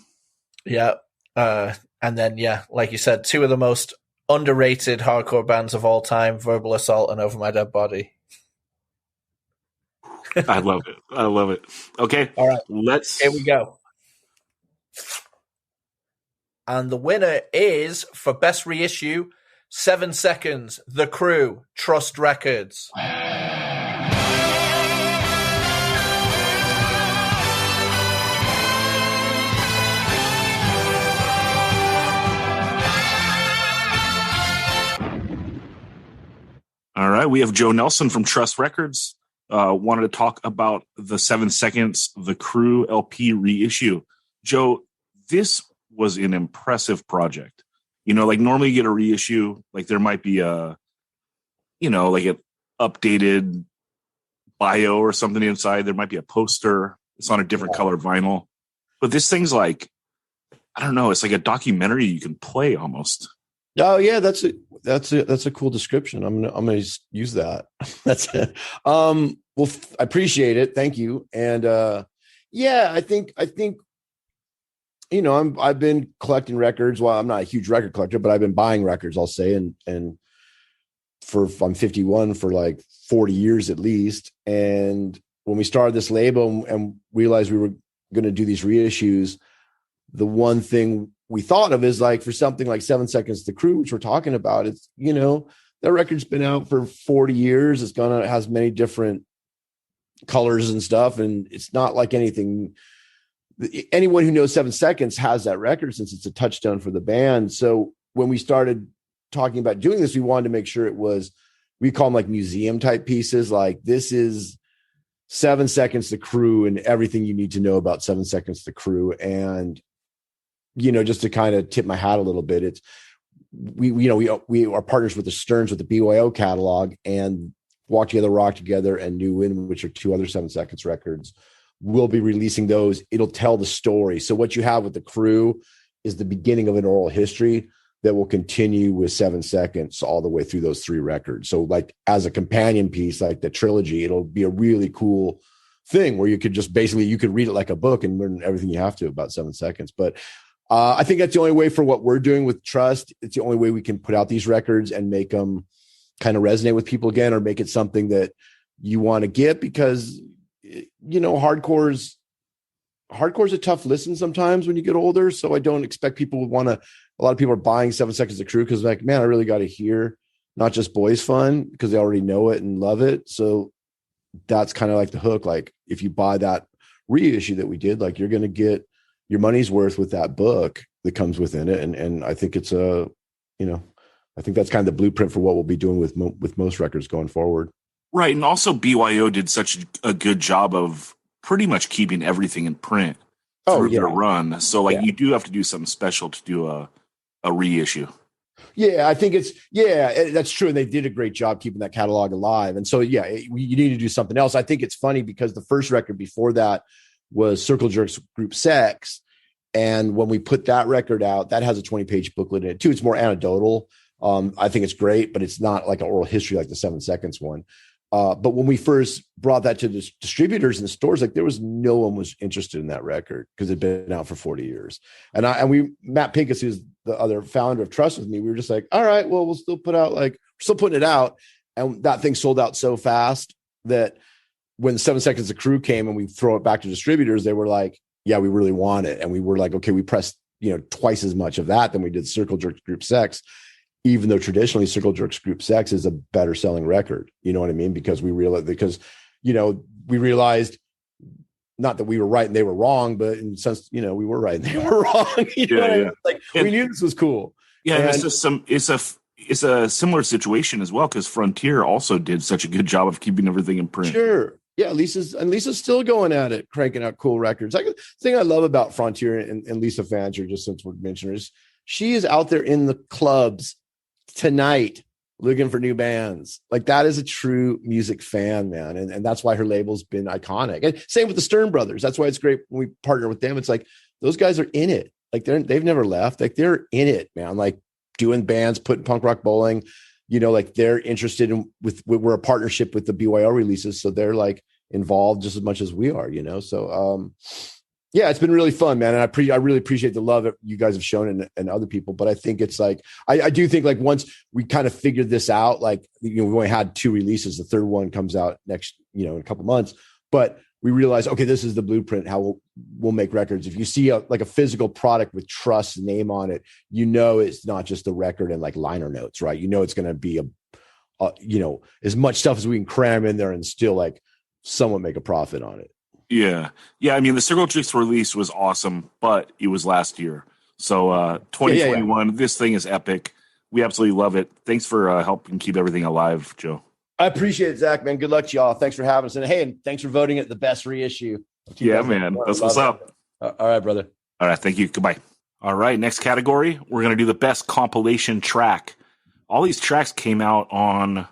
Yeah, and then like you said, two of the most underrated hardcore bands of all time: Verbal Assault and Over My Dead Body. I love it. Okay, all right, here we go. And the winner is, for best reissue, 7 Seconds, The Crew, Trust Records. All right, we have Joe Nelson from Trust Records. Wanted to talk about the 7 Seconds, The Crew LP reissue. Joe, this was an impressive project. You know, like normally you get a reissue, like there might be a, you know, like an updated bio or something inside. There might be a poster. It's on a different color vinyl. But this thing's like, I don't know, it's like a documentary you can play almost. Oh yeah, that's a cool description. I'm gonna use that. That's it. Well, I appreciate it. Thank you. And I think you know, I've been collecting records. Well, I'm not a huge record collector, but I've been buying records, I'll say, and I'm 51 for like 40 years at least. And when we started this label and realized we were going to do these reissues, the one thing we thought of is like for something like 7 Seconds The Crew, which we're talking about, it's, you know, that record's been out for 40 years. It has many different colors and stuff. And it's not like anything. Anyone who knows 7 Seconds has that record since it's a touchstone for the band. So when we started talking about doing this, we wanted to make sure it was, we call them like museum type pieces. Like this is 7 Seconds The Crew and everything you need to know about 7 Seconds The Crew. And, you know, just to kind of tip my hat a little bit, it's, we are partners with the Stearns with the BYO catalog, and Walk Together, Rock Together and New Wind, which are two other 7 Seconds records. We'll be releasing those. It'll tell the story. So what you have with The Crew is the beginning of an oral history that will continue with 7 Seconds all the way through those 3 records. So like as a companion piece, like the trilogy, it'll be a really cool thing where you could just basically, you could read it like a book and learn everything you have to about 7 Seconds. But I think that's the only way for what we're doing with Trust. It's the only way we can put out these records and make them kind of resonate with people again, or make it something that you want to get, because, you know, hardcore's a tough listen sometimes when you get older. So I don't expect people would want to, a lot of people are buying 7 Seconds The Crew because like, man, I really got to hear not just boys fun, because they already know it and love it. So that's kind of like the hook. Like if you buy that reissue that we did, like you're going to get your money's worth with that book that comes within it. And I think it's I think that's kind of the blueprint for what we'll be doing with most records going forward. Right. And also BYO did such a good job of pretty much keeping everything in print through their run. So like you do have to do something special to do a reissue. Yeah, I think that's true. And they did a great job keeping that catalog alive. And so, you need to do something else. I think it's funny because the first record before that was Circle Jerks Group Sex. And when we put that record out, that has a 20-page booklet in it too. It's more anecdotal. I think it's great, but it's not like an oral history like the 7 Seconds one. But when we first brought that to the distributors and the stores, like no one was interested in that record because it'd been out for 40 years. And Matt Pincus, who's the other founder of Trust with me, we were just like, all right, well, we'll still we're still putting it out. And that thing sold out so fast that when 7 Seconds The Crew came and we throw it back to distributors, they were like, yeah, we really want it. And we were like, okay, we pressed, twice as much of that than we did Circle Jerks Group Sex, even though traditionally Circle Jerks Group Sex is a better selling record. You know what I mean? Because we realized, not that we were right and they were wrong, but in sense, we were right and they were wrong. What I mean? Like we knew this was cool. Yeah. And it's a similar situation as well, because Frontier also did such a good job of keeping everything in print. Sure. Yeah. Lisa's still going at it, cranking out cool records. Like the thing I love about Frontier and Lisa Fancher, just since we're mentioning her, is she is out there in the clubs tonight, looking for new bands. Like that is a true music fan, man. And that's why her label's been iconic. And same with the Stern Brothers. That's why it's great when we partner with them. It's like those guys are in it. Like they've never left. Like they're in it, man. Like doing bands, putting punk rock bowling, like they're interested in we're a partnership with the BYO releases. So they're like involved just as much as we are, So yeah, it's been really fun, man. And I really appreciate the love that you guys have shown and other people. But I think it's like, I do think like once we kind of figured this out, like, we've only had 2 releases. The third one comes out next, in a couple months, but we realized, okay, this is the blueprint, how we'll make records. If you see a physical product with Trust's name on it, it's not just the record and like liner notes, right? It's going to be as much stuff as we can cram in there and still like somewhat make a profit on it. Yeah. I mean, the Circle Jerks release was awesome, but it was last year. So 2021, This thing is epic. We absolutely love it. Thanks for helping keep everything alive, Joe. I appreciate it, Zach, man. Good luck to y'all. Thanks for having us. And hey, and thanks for voting it the best reissue. Yeah, man. That's what's up. All right, brother. All right. Thank you. Goodbye. All right. Next category, we're going to do the best compilation track. All these tracks came out on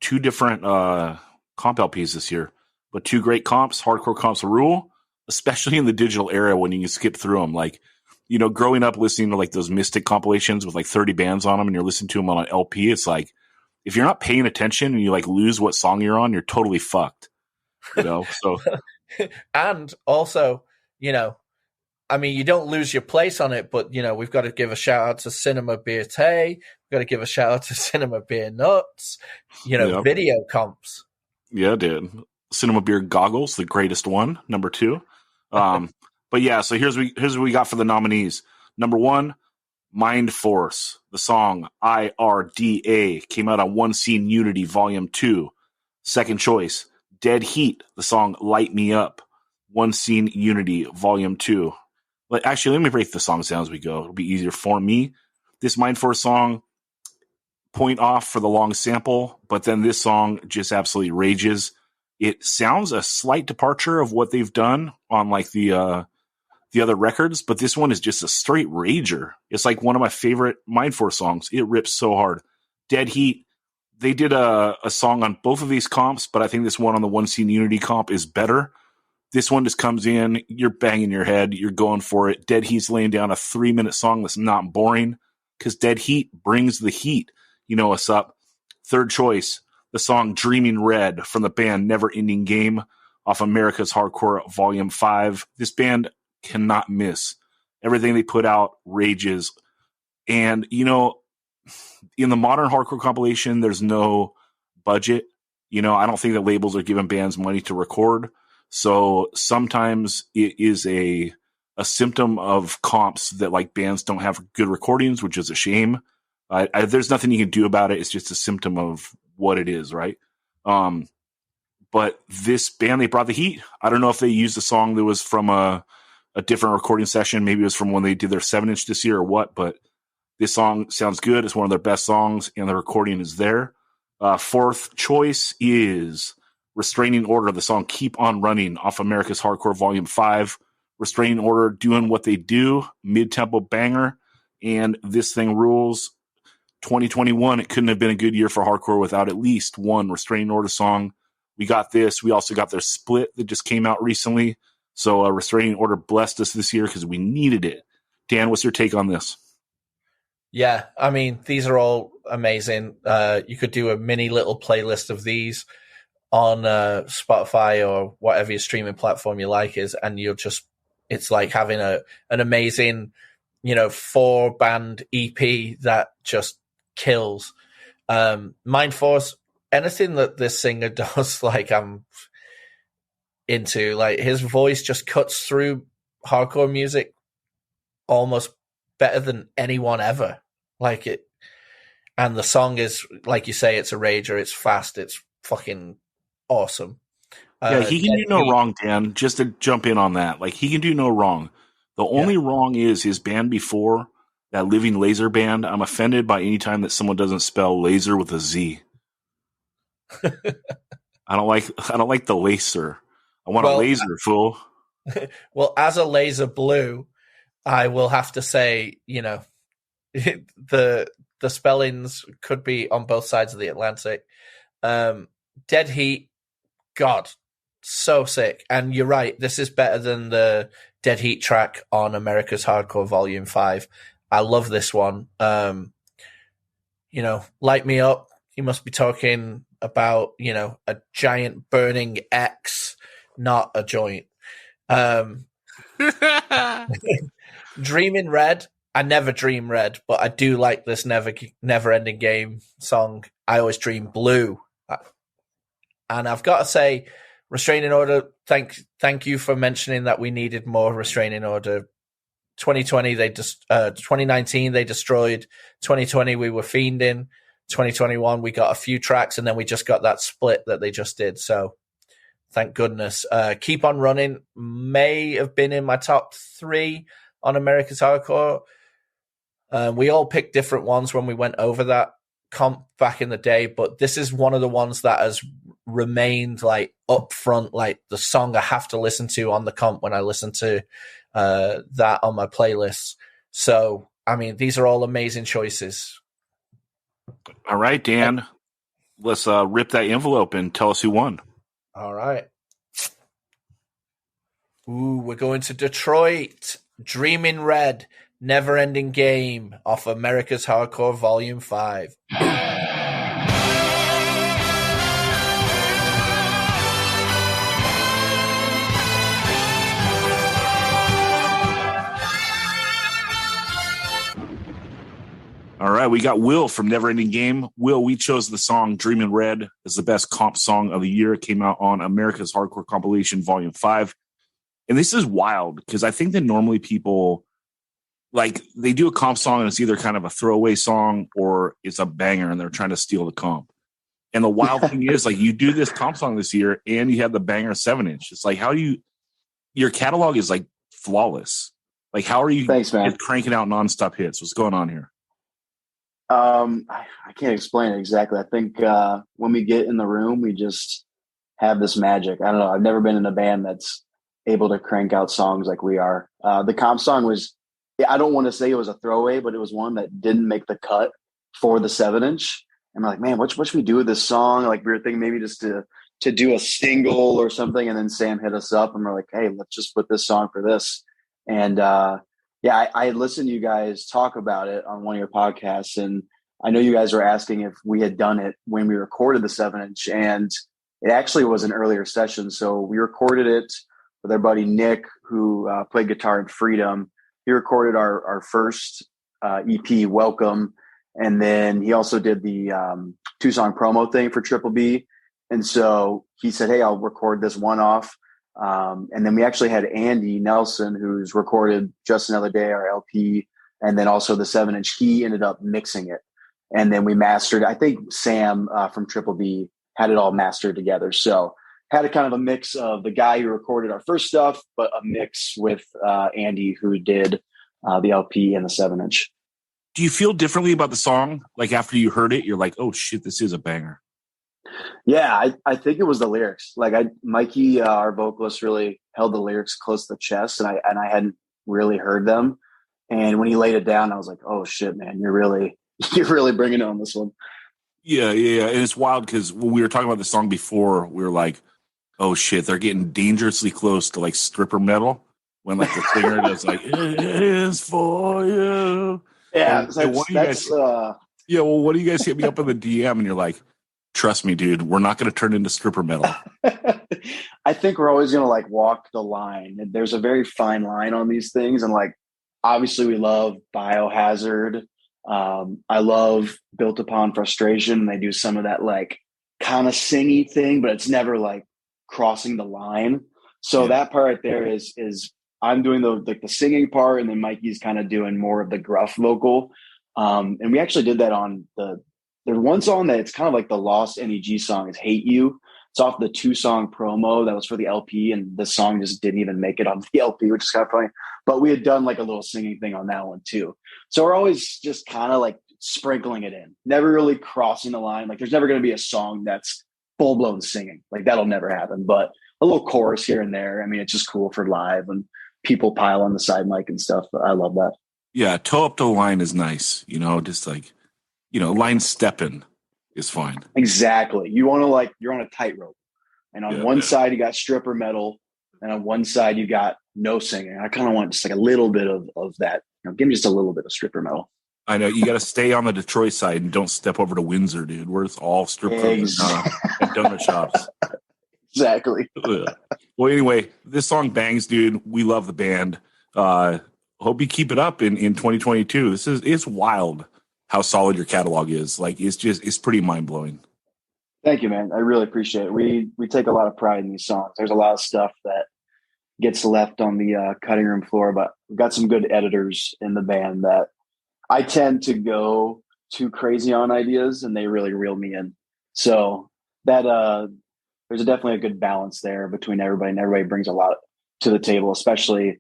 2 different comp LPs this year. But 2 great comps, hardcore comps rule, especially in the digital era when you can skip through them. Like, growing up listening to like those Mystic compilations with like 30 bands on them and you're listening to them on an LP, it's like, if you're not paying attention and you like lose what song you're on, you're totally fucked. So. And also, I mean, you don't lose your place on it, but, we've got to give a shout out to Cinema Beer Tay. We've got to give a shout out to Cinema Beer Nuts, video comps. Yeah, dude. Cinema Beer Goggles, the greatest one, number 2. But yeah, so here's what we got for the nominees. Number 1, Mind Force. The song IRDA came out on One Scene Unity Volume 2. Second choice, Dead Heat. The song Light Me Up. One Scene Unity Volume 2. Actually, let me break the songs down as we go. It'll be easier for me. This Mind Force song, point off for the long sample, but then this song just absolutely rages. It sounds a slight departure of what they've done on like the other records, but this one is just a straight rager. It's like one of my favorite Mind Force songs. It rips so hard. Dead Heat, they did a song on both of these comps, but I think this one on the One Scene Unity comp is better. This one just comes in, you're banging your head, you're going for it. Dead Heat's laying down a 3-minute song that's not boring because Dead Heat brings the heat. You know what's up. Third choice, the song Dreaming Red from the band Never Ending Game off America's Hardcore Volume 5. This band cannot miss. Everything they put out rages. And, in the modern hardcore compilation, there's no budget. I don't think that labels are giving bands money to record. So sometimes it is a symptom of comps that like bands don't have good recordings, which is a shame. There's nothing you can do about it. It's just a symptom of what it is, right? But this band, they brought the heat. I don't know if they used a song that was from a different recording session. Maybe it was from when they did their 7-inch this year or what, but this song sounds good. It's one of their best songs, and the recording is there. Fourth choice is Restraining Order, the song Keep On Running off America's Hardcore Volume 5. Restraining Order doing what they do, mid-tempo banger, and this thing rules. 2021, it couldn't have been a good year for hardcore without at least one Restraining Order song. We got this. We also got their Split that just came out recently. So Restraining Order blessed us this year because we needed it. Dan, what's your take on this? Yeah, I mean, these are all amazing. You could do a mini little playlist of these on Spotify or whatever your streaming platform you like is, and it's like having an amazing, 4-band EP that just kills. Mind Force, anything that this singer does, like I'm into. Like his voice just cuts through hardcore music almost better than anyone ever. Like it, and the song is, like you say, it's a rager. It's fast. It's fucking awesome. Yeah, he can do no wrong, Dan. Just to jump in on that, like he can do no wrong. The only wrong is his band before, that Living Laser band. I'm offended by any time that someone doesn't spell laser with a Z. I don't like the laser. I want a laser, fool. Well, as a laser blue, I will have to say, the the spellings could be on both sides of the Atlantic. Dead Heat, God, so sick. And you're right, this is better than the Dead Heat track on America's Hardcore Volume 5. I love this one. Light Me Up, you must be talking about, a giant burning X, not a joint. Dreaming Red, I never dream red, but I do like this Never Ending Game song. I always dream blue. And I've got to say, Restraining Order, thank you for mentioning that we needed more Restraining Order. 2019 they destroyed. 2020 we were fiending. 2021 we got a few tracks, and then we just got that split that they just did. So thank goodness. Keep on Running may have been in my top 3 on America's Hardcore. We all picked different ones when we went over that comp back in the day, but this is one of the ones that has remained like up front, like the song I have to listen to on the comp when I listen to that on my playlist. So, I mean, these are all amazing choices. All right, Dan, let's rip that envelope and tell us who won. All right. Ooh, we're going to Detroit. Dreaming Red, Never Ending Game off America's Hardcore Volume 5. All right, we got Will from Never Ending Game. Will, we chose the song Dreamin' Red as the best comp song of the year. It came out on America's Hardcore Compilation Volume 5. And this is wild because I think that normally people, like, they do a comp song and it's either kind of a throwaway song or it's a banger and they're trying to steal the comp. And the wild thing is, like, you do this comp song this year and you have the banger 7-inch. It's like, your catalog is like flawless. Like, how are you cranking out nonstop hits? What's going on here? I can't explain it exactly. I think when we get in the room, we just have this magic. I don't know. I've never been in a band that's able to crank out songs like we are. The comp song was, I don't want to say it was a throwaway, but it was one that didn't make the cut for the 7-inch. And we're like, man, what should we do with this song? Like, we were thinking maybe just to do a single or something. And then Sam hit us up and we're like, hey, let's just put this song for this. And I had listened to you guys talk about it on one of your podcasts, and I know you guys were asking if we had done it when we recorded the 7-inch, and it actually was an earlier session. So we recorded it with our buddy Nick, who played guitar in Freedom. He recorded our first EP, Welcome, and then he also did the 2-song promo thing for Triple B. And so he said, hey, I'll record this one off. And then we actually had Andy Nelson, who's recorded Just Another Day, our LP, and then also the 7-inch. He ended up mixing it. And then we mastered, I think Sam from Triple B had it all mastered together. So had a kind of a mix of the guy who recorded our first stuff, but a mix with Andy, who did the LP and the 7-inch. Do you feel differently about the song? Like, after you heard it, you're like, oh shit, this is a banger. Yeah, I think it was the lyrics. Like, Mikey, our vocalist, really held the lyrics close to the chest, and I hadn't really heard them. And when he laid it down, I was like, oh shit, man, you're really bringing it on this one. Yeah. And it's wild because when we were talking about the song before, we were like, oh shit, they're getting dangerously close to like stripper metal when like the singer does like, it is for you. Yeah. What do you guys hit me up in the DM and you're like, trust me, dude, we're not going to turn into stripper metal. I think we're always going to like walk the line. There's a very fine line on these things. And like, obviously we love Biohazard. I love Built Upon Frustration. They do some of that like kind of singy thing, but it's never like crossing the line. So that part right there is I'm doing the singing part, and then Mikey's kind of doing more of the gruff vocal. And we actually did that on there's one song that it's kind of like the Lost NEG song is Hate You. It's off the 2-song promo that was for the LP, and the song just didn't even make it on the LP, which is kind of funny. But we had done like a little singing thing on that one too. So we're always just kind of like sprinkling it in, never really crossing the line. Like, there's never going to be a song that's full blown singing. Like, that'll never happen. But a little chorus here and there. I mean, it's just cool for live and people pile on the side mic and stuff. I love that. Yeah, toe up to the line is nice. You know, just like line stepping is fine. Exactly. You want to you're on a tightrope, and on one side you got stripper metal, and on one side you got no singing. I kind of want just a little bit of that. Give me just a little bit of stripper metal. I know you got to stay on the Detroit side and don't step over to Windsor, dude. Where it's all strip clubs and donut shops. Exactly. Well, anyway, this song bangs, dude. We love the band. Hope you keep it up in 2022. It's wild how solid your catalog is. It's pretty mind blowing. Thank you, man. I really appreciate it. We take a lot of pride in these songs. There's a lot of stuff that gets left on the cutting room floor, but we've got some good editors in the band that I tend to go too crazy on ideas, and they really reel me in. So that there's definitely a good balance there between everybody, and everybody brings a lot to the table, especially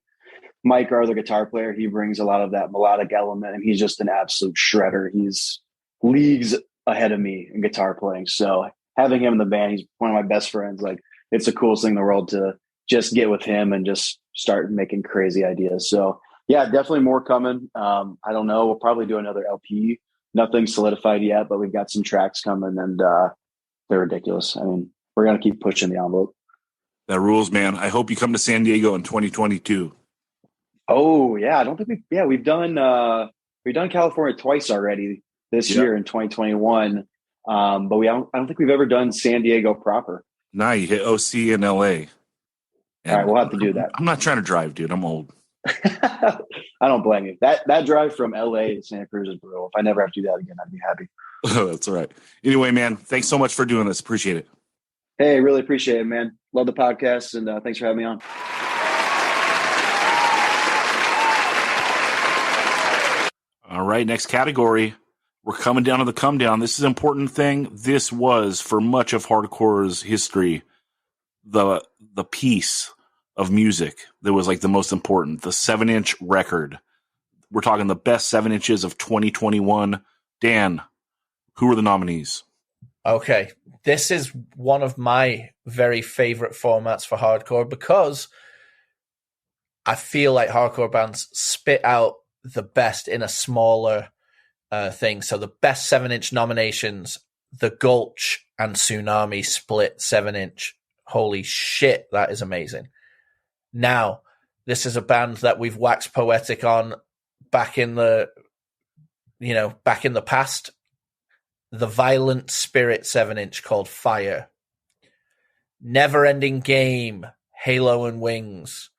Mike, our other guitar player. He brings a lot of that melodic element, and he's just an absolute shredder. He's leagues ahead of me in guitar playing. So having him in the band, he's one of my best friends. It's the coolest thing in the world to just get with him and just start making crazy ideas. So yeah, definitely more coming. I don't know. We'll probably do another LP. Nothing solidified yet, but we've got some tracks coming, and they're ridiculous. I mean, we're going to keep pushing the envelope. That rules, man. I hope you come to San Diego in 2022. Oh yeah. I don't think we've done California twice already this year in 2021. But I don't think we've ever done San Diego proper. Nah, you hit OC in LA. All right. We'll have to do that. I'm not trying to drive, dude. I'm old. I don't blame you. That drive from LA to Santa Cruz is brutal. If I never have to do that again, I'd be happy. That's all right. Anyway, man, thanks so much for doing this. Appreciate it. Hey, really appreciate it, man. Love the podcast, and thanks for having me on. All right, next category. We're coming down to the come down. This is an important thing. This was, for much of hardcore's history, the piece of music that was the most important, the 7-inch record. We're talking the best 7 inches of 2021. Dan, who are the nominees? Okay, this is one of my very favorite formats for hardcore because I feel like hardcore bands spit out the best in a smaller thing. So the best 7-inch nominations, The Gulch and Tsunami split 7-inch. Holy shit, that is amazing. Now, this is a band that we've waxed poetic on back in the past. The Violent Spirit 7-inch called Fire. Never Ending Game, Halo and Wings.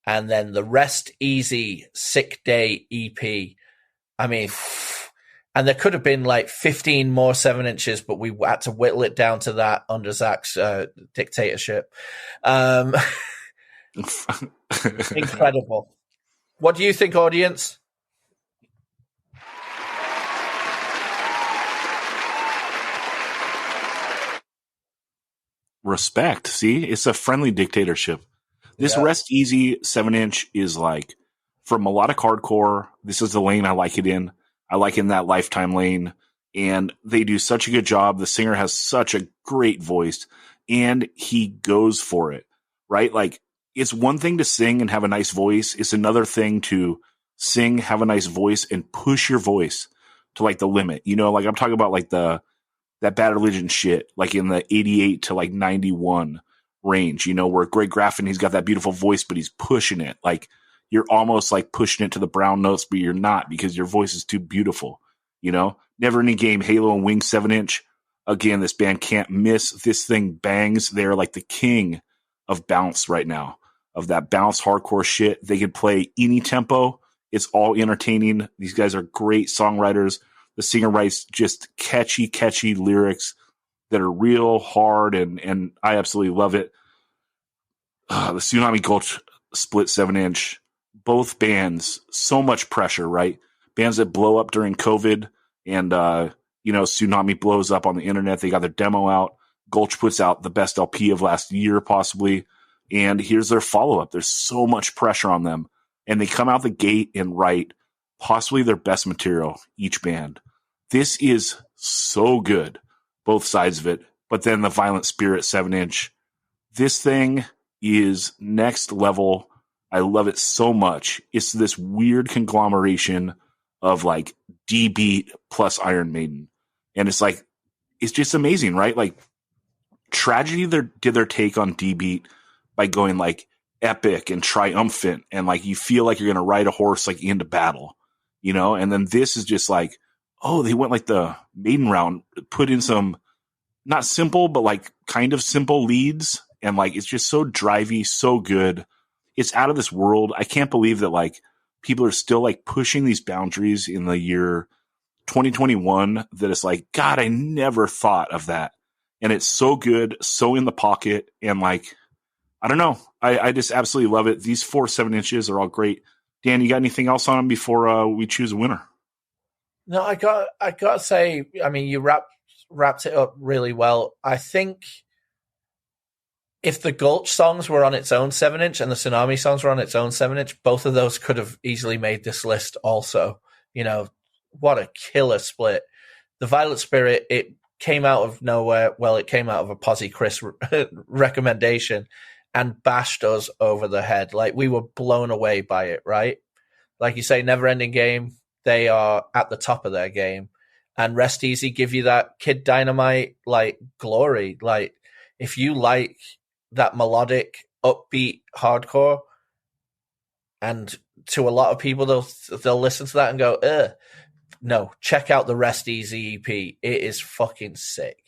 And then the Rest Easy Sick Day EP. I mean, and there could have been 15 more 7 inches, but we had to whittle it down to that under Zack's dictatorship. Incredible. What do you think, audience? Respect. See, it's a friendly dictatorship. This Rest Easy 7-inch is for melodic hardcore. This is the lane I like it in. I like in that Lifetime lane, and they do such a good job. The singer has such a great voice, and he goes for it, right? It's one thing to sing and have a nice voice. It's another thing to sing, have a nice voice, and push your voice to the limit. I'm talking about that Bad Religion shit, in the 88 to 91 range, where Greg Graffin, he's got that beautiful voice, but he's pushing it. You're almost pushing it to the brown notes, but you're not because your voice is too beautiful, Never Ending Game, Halo and Wings 7-inch. Again, this band can't miss. This thing bangs. They're the king of bounce right now, of that bounce hardcore shit. They can play any tempo. It's all entertaining. These guys are great songwriters. The singer writes just catchy lyrics that are real hard, and I absolutely love it. The Tsunami Gulch split 7-inch. Both bands, so much pressure, right? Bands that blow up during COVID, and Tsunami blows up on the internet. They got their demo out. Gulch puts out the best LP of last year, possibly, and here's their follow-up. There's so much pressure on them, and they come out the gate and write possibly their best material, each band. This is so good, both sides of it. But then the Violent Spirit 7-inch, this thing is next level. I love it so much. It's this weird conglomeration of like D beat plus Iron Maiden. And it's like, it's just amazing, right? Like Tragedy did their take on D beat by going like epic and triumphant. And like, you feel like you're going to ride a horse like into battle, you know? And then this is just like, oh, they went like the Maiden round, put in some not simple, but like kind of simple leads. And like, it's just so drivey, so good. It's out of this world. I can't believe that like people are still like pushing these boundaries in the year 2021 that it's like, God, I never thought of that. And it's so good, so in the pocket. And like, I don't know. I just absolutely love it. These 4 7-inches are all great. Dan, you got anything else on them before we choose a winner? No, I got to say, I mean, you wrapped it up really well. I think if the Gulch songs were on its own 7-inch and the Tsunami songs were on its own 7-inch, both of those could have easily made this list also. You know, what a killer split. The Violet Spirit, it came out of nowhere. Well, it came out of a Posy Chris recommendation and bashed us over the head. Like, we were blown away by it, right? Like you say, Never Ending Game, they are at the top of their game. And Rest Easy give you that Kid Dynamite, like, glory. Like, if you like that melodic, upbeat hardcore, and to a lot of people, they'll listen to that and go, ugh. No, check out the Rest Easy EP. It is fucking sick.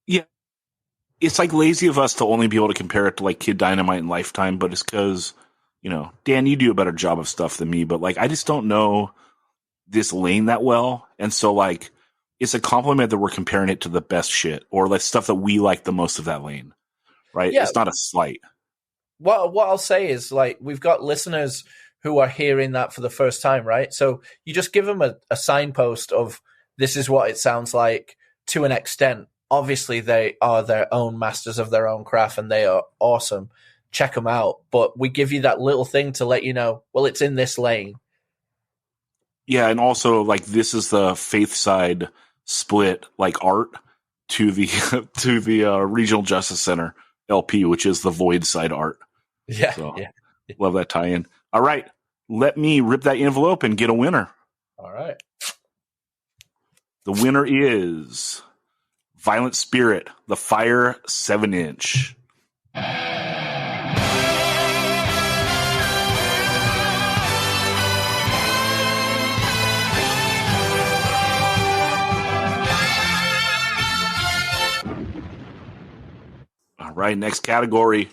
Yeah. It's like lazy of us to only be able to compare it to like Kid Dynamite and Lifetime, but it's because, you know, Dan, you do a better job of stuff than me, but like, I just don't know this lane that well. And so like, it's a compliment that we're comparing it to the best shit or like stuff that we like the most of that lane, right? Yeah. It's not a slight. What I'll say is, like, we've got listeners who are hearing that for the first time, right? So you just give them a signpost of this is what it sounds like to an extent. Obviously, they are their own masters of their own craft and they are awesome. Check them out. But we give you that little thing to let you know, well, it's in this lane. Yeah, and also, like, this is the Faith side split, like, art to the to the Regional Justice Center LP, which is the Void side art. Yeah, so, yeah. Love that tie-in. All right, let me rip that envelope and get a winner. All right. The winner is Violent Spirit, the Fire 7-inch. All right, next category.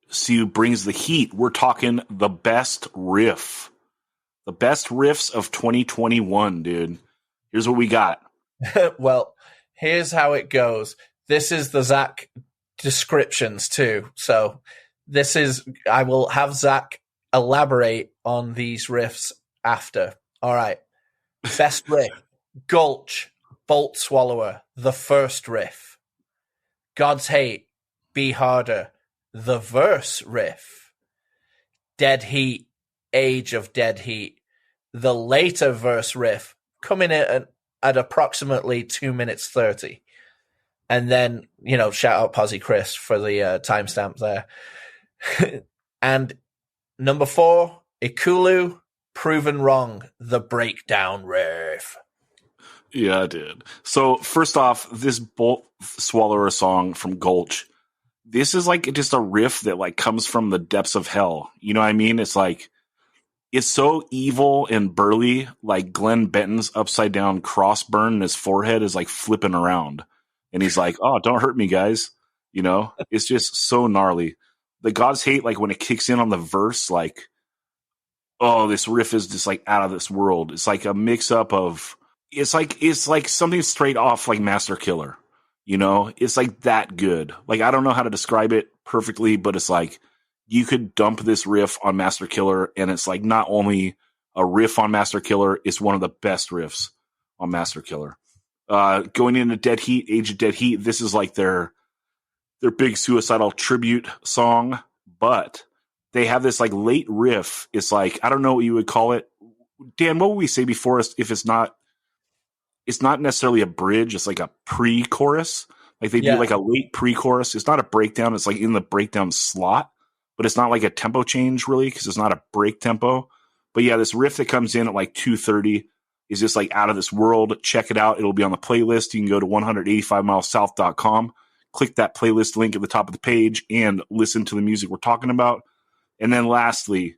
See who brings the heat. We're talking the best riff. The best riffs of 2021, dude. Here's what we got. Well, here's how it goes. This is the Zack descriptions too. So this is, I will have Zack elaborate on these riffs after. All right. Best riff. Gulch, Bolt Swallower, the first riff. God's Hate, Be Harder, the verse riff. Dead Heat, Age of Dead Heat, the later verse riff, coming in at approximately 2 minutes 30. And then, you know, shout out Posy Chris for the timestamp there. And number 4, Ikulu, Proven Wrong, the breakdown riff. Yeah, I did. So first off, this Bolt Swallower song from Gulch, this is like just a riff that like comes from the depths of hell. You know what I mean? It's like, it's so evil and burly, like Glenn Benton's upside down cross burn in his forehead is like flipping around. And he's like, oh, don't hurt me, guys. You know, it's just so gnarly. The God's Hate, like when it kicks in on the verse, like, oh, this riff is just like out of this world. It's like a mix up of, it's like something straight off like Master Killer. You know, it's like that good. Like, I don't know how to describe it perfectly, but it's like you could dump this riff on Master Killer, and it's like not only a riff on Master Killer, it's one of the best riffs on Master Killer. Going into Dead Heat, Age of Dead Heat, this is like their big suicidal tribute song, but they have this like late riff. It's like, I don't know what you would call it. Dan, what would we say before if it's not necessarily a bridge. It's like a pre-chorus. Like they do like a late pre-chorus. It's not a breakdown. It's like in the breakdown slot, but it's not like a tempo change really because it's not a break tempo. But yeah, this riff that comes in at like 2:30 is just like out of this world. Check it out. It'll be on the playlist. You can go to 185milessouth.com, click that playlist link at the top of the page, and listen to the music we're talking about. And then lastly,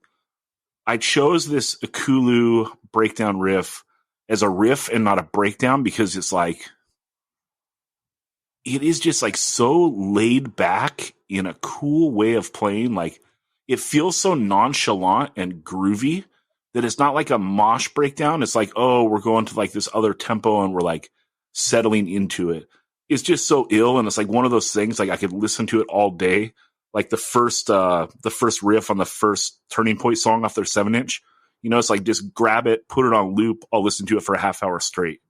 I chose this Akulu breakdown riff as a riff and not a breakdown because it's like, it is just like so laid back in a cool way of playing. Like, it feels so nonchalant and groovy that it's not like a mosh breakdown. It's like, oh, we're going to like this other tempo and we're like settling into it. It's just so ill. And it's like one of those things, like I could listen to it all day. Like the first riff on the first Turning Point song off their 7-inch, you know, it's like, just grab it, put it on loop. I'll listen to it for a half hour straight.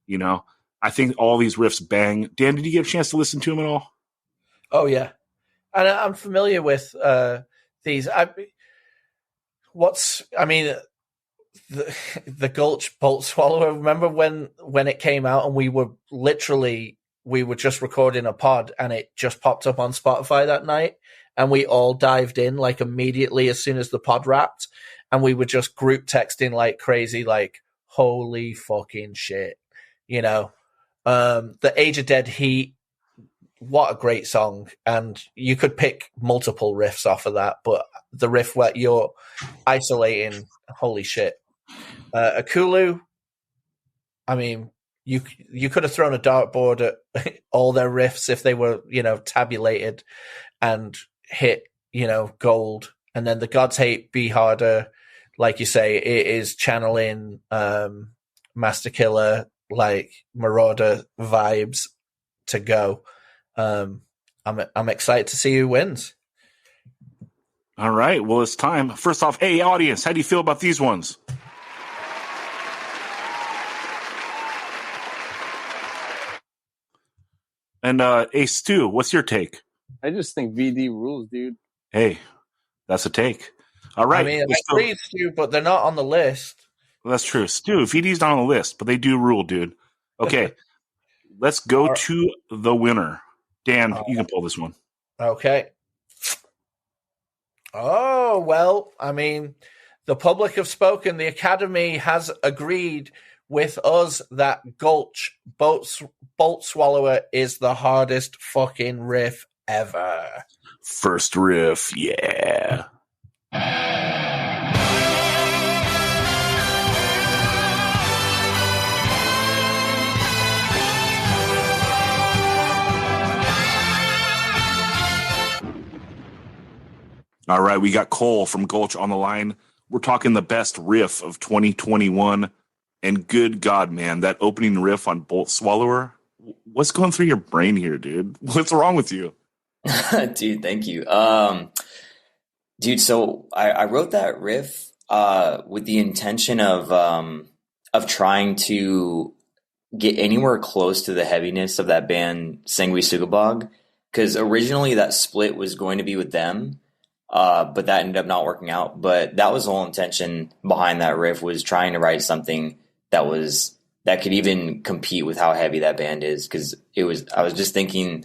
You know, I think all these riffs bang. Dan, did you get a chance to listen to them at all? Oh yeah. And I'm familiar with these. The Gulch Bolt Swallower. Remember when it came out and we were just recording a pod and it just popped up on Spotify that night and we all dived in like immediately as soon as the pod wrapped and we were just group texting like crazy, like holy fucking shit, you know. The Age of Dead Heat, what a great song, and you could pick multiple riffs off of that, but the riff where you're isolating, holy shit. Akulu, I mean, you could have thrown a dartboard at all their riffs if they were, you know, tabulated and hit, you know, gold. And then the Gods Hate Be Harder, like you say, it is channeling Master Killer, like Marauder vibes to go. I'm excited to see who wins. All right, well, it's time. First off, hey, audience, how do you feel about these ones? And hey, Stu, what's your take? I just think VD rules, dude. Hey, that's a take. All right. I mean, I agree, Stu, but they're not on the list. Well, that's true. Stu, VD's not on the list, but they do rule, dude. Okay, let's go to the winner. Dan, you can pull this one. Okay. Oh, well, I mean, the public have spoken. The Academy has agreed with us that Gulch Bolt Swallower is the hardest fucking riff ever. First riff, yeah. All right, we got Cole from Gulch on the line. We're talking the best riff of 2021. And good God, man, that opening riff on Bolt Swallower, what's going through your brain here, dude? What's wrong with you? Dude, thank you. Dude, so I wrote that riff with the intention of trying to get anywhere close to the heaviness of that band Sangui Sugabog, because originally that split was going to be with them. But that ended up not working out. But that was the whole intention behind that riff, was trying to write something that could even compete with how heavy that band is. Because I was just thinking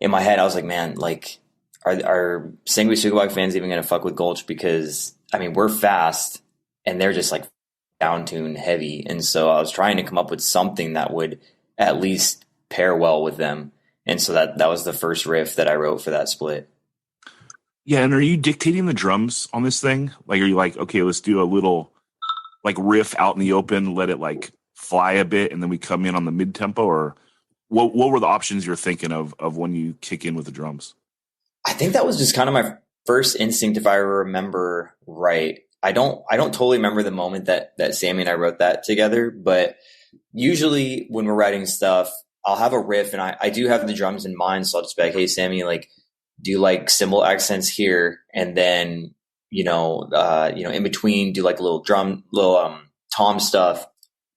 in my head, I was like, man, like, are Sangui Sugabog fans even going to fuck with Gulch? Because I mean, we're fast and they're just like down tune heavy. And so I was trying to come up with something that would at least pair well with them. And so that was the first riff that I wrote for that split. Yeah, and are you dictating the drums on this thing? Like, are you like, okay, let's do a little like riff out in the open, let it like fly a bit, and then we come in on the mid tempo? Or what were the options you're thinking of when you kick in with the drums? I think that was just kind of my first instinct, if I remember right. I don't totally remember the moment that Sammy and I wrote that together, but usually when we're writing stuff, I'll have a riff and I do have the drums in mind, so I'll just be like, hey Sammy, like, do like cymbal accents here, and then in between do like a little tom stuff,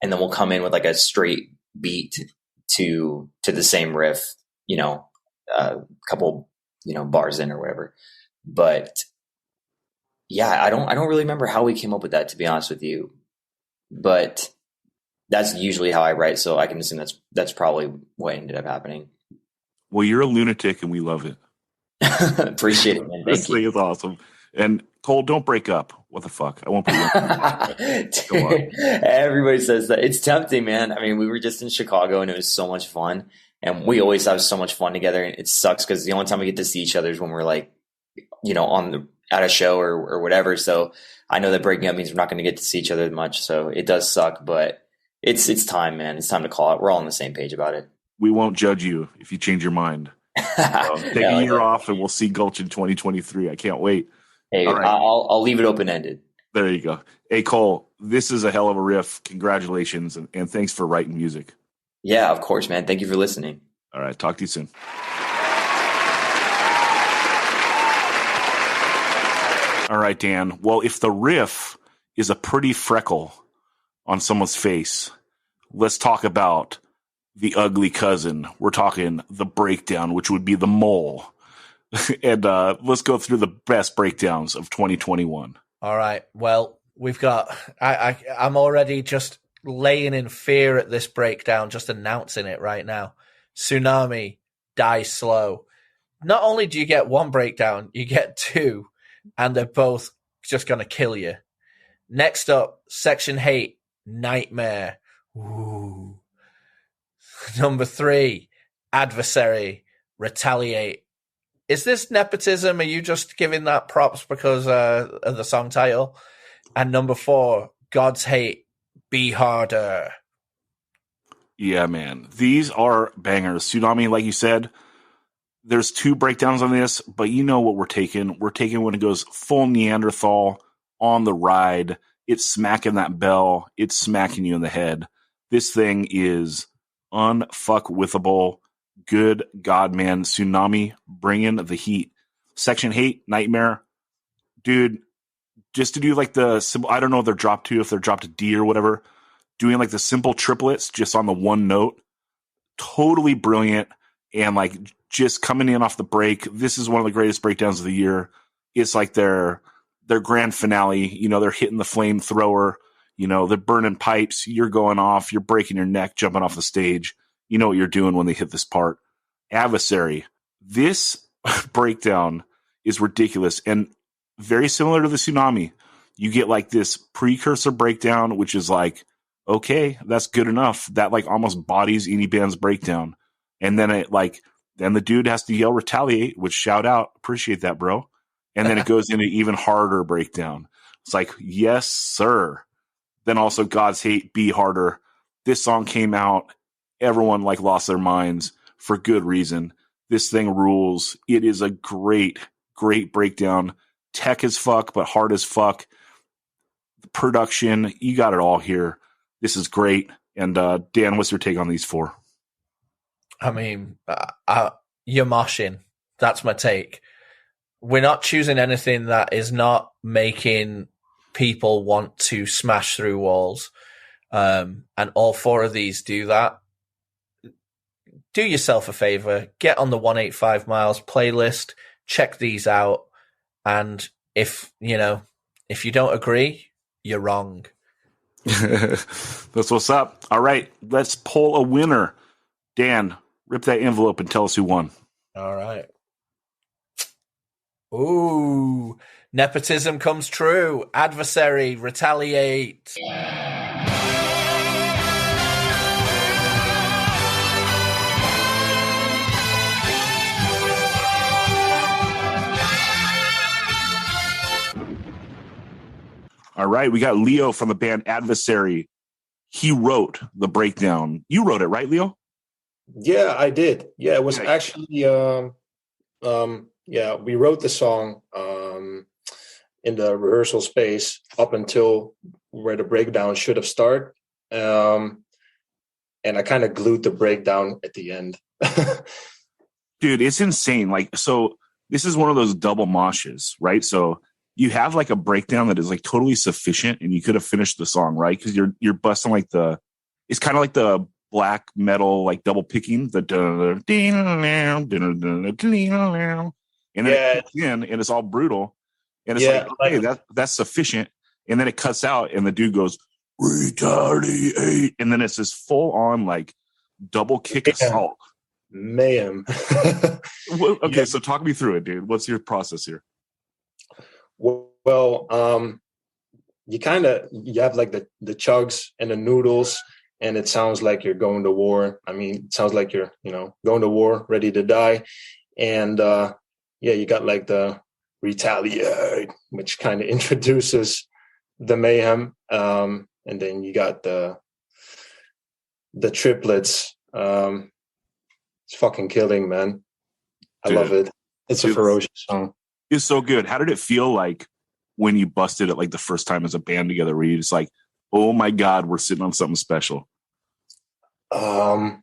and then we'll come in with like a straight beat to the same riff, a couple bars in or whatever. But yeah, I don't really remember how we came up with that, to be honest with you. But that's usually how I write, so I can assume that's probably what ended up happening. Well, you're a lunatic, and we love it. Appreciate it, man. Thank you. This thing is awesome. And Cole, don't break up. What the fuck? I won't put you Go on. Everybody says that. It's tempting, man. I mean, we were just in Chicago and it was so much fun. And we always have so much fun together. And it sucks because the only time we get to see each other is when we're like, at a show or whatever. So I know that breaking up means we're not going to get to see each other much. So it does suck, but it's time, man. It's time to call it. We're all on the same page about it. We won't judge you if you change your mind. Take a year off and we'll see Gulch in 2023. I can't wait. Hey, right. I'll leave it open-ended. There you go. Hey, Cole, this is a hell of a riff. Congratulations, and thanks for writing music. Yeah, of course, man. Thank you for listening. All right, talk to you soon. All right, Dan. Well, if the riff is a pretty freckle on someone's face, let's talk about the ugly cousin. We're talking the breakdown, which would be the mole. And let's go through the best breakdowns of 2021. All right. Well, we've got. I'm already just laying in fear at this breakdown, just announcing it right now. Tsunami, Die Slow. Not only do you get one breakdown, you get two, and they're both just going to kill you. Next up, Section Hate, Nightmare. Ooh. Number 3, Adversary, Retaliate. Is this nepotism? Are you just giving that props because of the song title? And number 4, God's Hate, Be Harder. Yeah, man. These are bangers. Tsunami, like you said, there's 2 breakdowns on this, but you know what we're taking. We're taking when it goes full Neanderthal on the ride. It's smacking that bell. It's smacking you in the head. This thing is unfuckwithable. Good God, man. Tsunami bringing the heat. Section Hate, Nightmare. Dude, just to do like the simple, I don't know if they're dropped to, if they're dropped to D or whatever, doing like the simple triplets just on the one note. Totally brilliant. And like just coming in off the break. This is one of the greatest breakdowns of the year. It's like their grand finale. You know, they're hitting the flamethrower. You know, they're burning pipes. You're going off. You're breaking your neck, jumping off the stage. You know what you're doing when they hit this part. Adversary. This breakdown is ridiculous and very similar to the Tsunami. You get like this precursor breakdown, which is like, okay, that's good enough. That like almost bodies any band's breakdown. And then then the dude has to yell Retaliate, which shout out, appreciate that, bro. And then it goes into even harder breakdown. It's like, yes, sir. Then also God's Hate, Be Harder. This song came out. Everyone like lost their minds for good reason. This thing rules. It is a great, great breakdown. Tech as fuck, but hard as fuck. The production, you got it all here. This is great. And Dan, what's your take on these 4? I mean, you're moshing. That's my take. We're not choosing anything that is not making people want to smash through walls. And all 4 of these do that. Do yourself a favor, get on the 185 Miles playlist, check these out, and if you don't agree, you're wrong. That's what's up. All right, let's pull a winner. Dan, rip that envelope and tell us who won. All right. Ooh, nepotism comes true. Adversary, Retaliate. All right, we got Leo from the band Adversary. He wrote the breakdown. You wrote it, right, Leo? Yeah, I did. Yeah, it was actually we wrote the song in the rehearsal space up until where the breakdown should have started. And I kind of glued the breakdown at the end. Dude, it's insane. Like, so this is one of those double moshes, right? So you have like a breakdown that is like totally sufficient and you could have finished the song, right? Because you're busting like it's kind of like the black metal, like double picking, and then it cuts in and it's all brutal. And it's hey, that's sufficient. And then it cuts out and the dude goes, Retaliate. And then it's this full on like double kick assault. Mayhem. Okay, so talk me through it, dude. What's your process here? Well, Well, you have like the chugs and the noodles, and it sounds like you're going to war. I mean, it sounds like you're, going to war, ready to die. And you got like the retaliate, which kind of introduces the mayhem. And then you got the triplets. It's fucking killing, man. I love it. It's a ferocious song. It's so good. How did it feel like when you busted it like the first time as a band together? Were you just like, oh my God, we're sitting on something special? I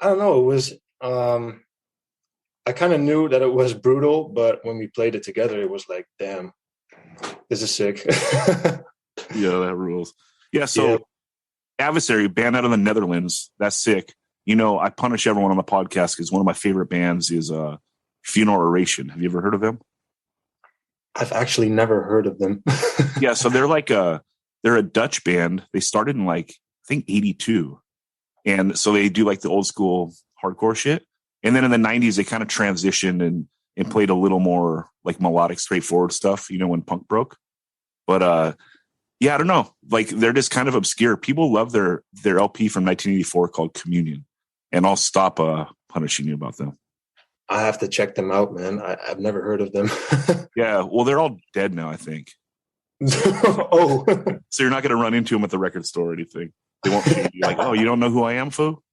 don't know. It was I kind of knew that it was brutal, but when we played it together, it was like, damn, this is sick. Yeah, that rules. Yeah, so Adversary, band out of the Netherlands. That's sick. I punish everyone on the podcast because one of my favorite bands is Funeral Oration. Have you ever heard of them? I've actually never heard of them. Yeah, so they're a Dutch band. They started in like, I think 82. And so they do like the old school hardcore shit. And then in the 90s, they kind of transitioned and played a little more like melodic, straightforward stuff, when punk broke. But I don't know. Like they're just kind of obscure. People love their LP from 1984 called Communion. And I'll stop punishing you about them. I have to check them out, man. I've never heard of them. Yeah, well, they're all dead now, I think. Oh. So you're not going to run into them at the record store or anything. They won't be like, oh, you don't know who I am, fool?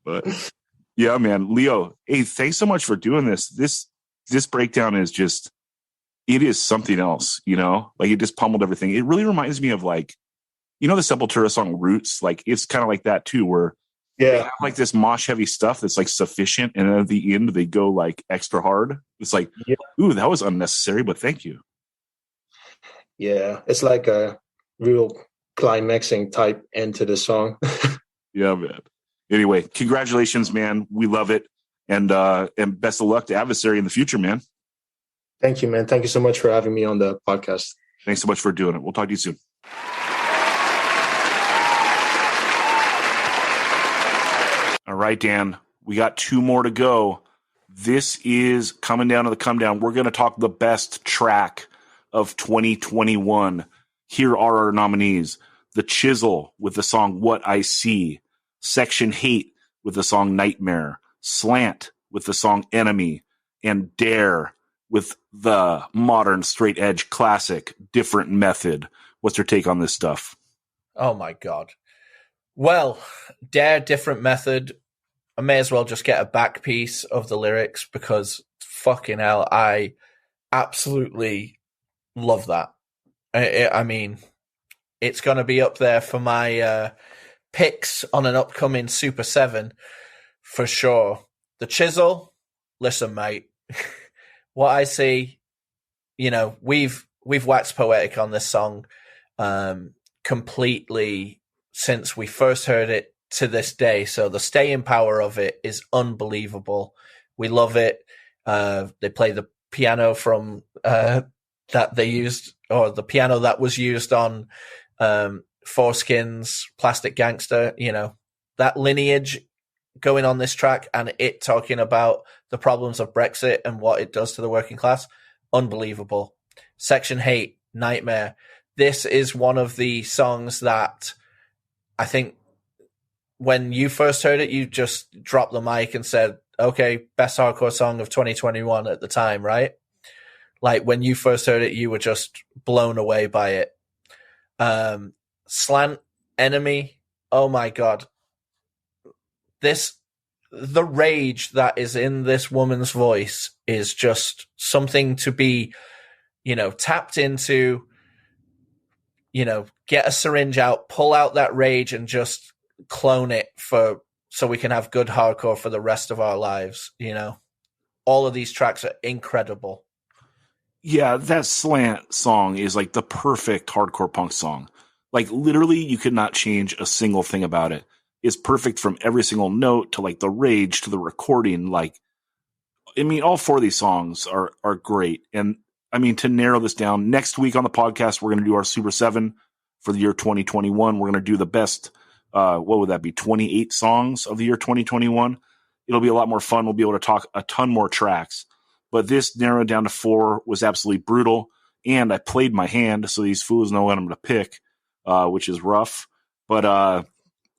But yeah, man. Leo, hey, thanks so much for doing this. This breakdown is just, it is something else, Like it just pummeled everything. It really reminds me of like, the Sepultura song Roots? Like it's kind of like that too, where they have like this mosh heavy stuff that's like sufficient, and then at the end they go like extra hard. It's like, ooh, that was unnecessary, but thank you. Yeah, it's like a real climaxing type end to the song. Yeah, man. Anyway, congratulations, man. We love it, and best of luck to Adversary in the future, man. Thank you, man. Thank you so much for having me on the podcast. Thanks so much for doing it. We'll talk to you soon. All right, Dan, we got 2 more to go. This is coming down to the come down. We're going to talk the best track of 2021. Here are our nominees. The Chisel with the song What I See. Section Hate with the song Nightmare. Slant with the song Enemy. And Dare with the modern straight edge classic Different Method. What's your take on this stuff? Oh my God. Well, Dare, Different Method. I may as well just get a back piece of the lyrics because fucking hell, I absolutely love that. I mean, it's going to be up there for my picks on an upcoming Super 7 for sure. The Chisel, listen, mate. What I see, we've waxed poetic on this song completely since we first heard it to this day. So the staying power of it is unbelievable. We love it. They play the piano from that they used, or the piano that was used on Foreskin's Plastic Gangster, that lineage going on this track, and it talking about the problems of Brexit and what it does to the working class. Unbelievable. Section Hate, Nightmare. This is one of the songs that I think when you first heard it, you just dropped the mic and said, okay, best hardcore song of 2021 at the time, right? Like when you first heard it, you were just blown away by it. Slant, Enemy. Oh my God. The rage that is in this woman's voice is just something to be, tapped into, get a syringe out, pull out that rage and just clone it so we can have good hardcore for the rest of our lives. All of these tracks are incredible. Yeah, that Slant song is like the perfect hardcore punk song. Like literally you could not change a single thing about it. It's perfect from every single note to like the rage to the recording. Like, I mean, all 4 of these songs are great. And I mean, to narrow this down, next week on the podcast, we're going to do our Super 7 for the year 2021. We're going to do the best, what would that be? 28 songs of the year 2021. It'll be a lot more fun. We'll be able to talk a ton more tracks. but this narrowed down to 4 was absolutely brutal. And I played my hand, so these fools know what I'm going to pick, which is rough. But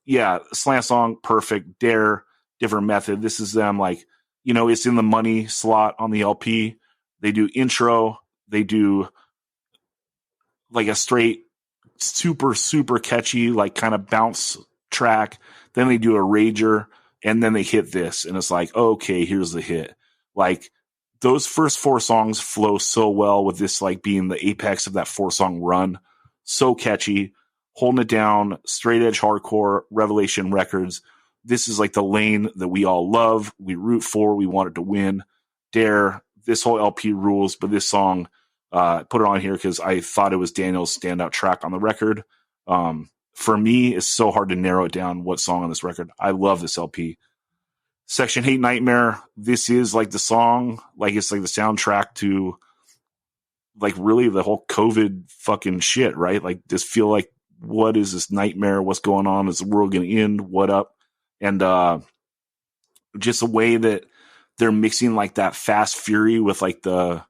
yeah, slant song, perfect. Dare, different method. This is them like, it's in the money slot on the LP. They do intro. They do like a straight, super, super catchy, like kind of bounce track. Then they do a rager, and then they hit this. And it's like, okay, here's the hit. Like, those first 4 songs flow so well with this like being the apex of that 4-song run. So catchy, holding it down, straight edge hardcore, Revelation Records. This is like the lane that we all love. We root for. We want it to win. Dare. This whole LP rules, but this song, put it on here because I thought it was Daniel's standout track on the record. For me, it's so hard to narrow it down what song on this record. I love this LP. Section 8 Nightmare. This is like the song, like it's like the soundtrack to like really the whole COVID fucking shit, right? Like just feel like, what is this nightmare? What's going on? Is the world going to end? What up? And just a way that they're mixing like that fast fury with like the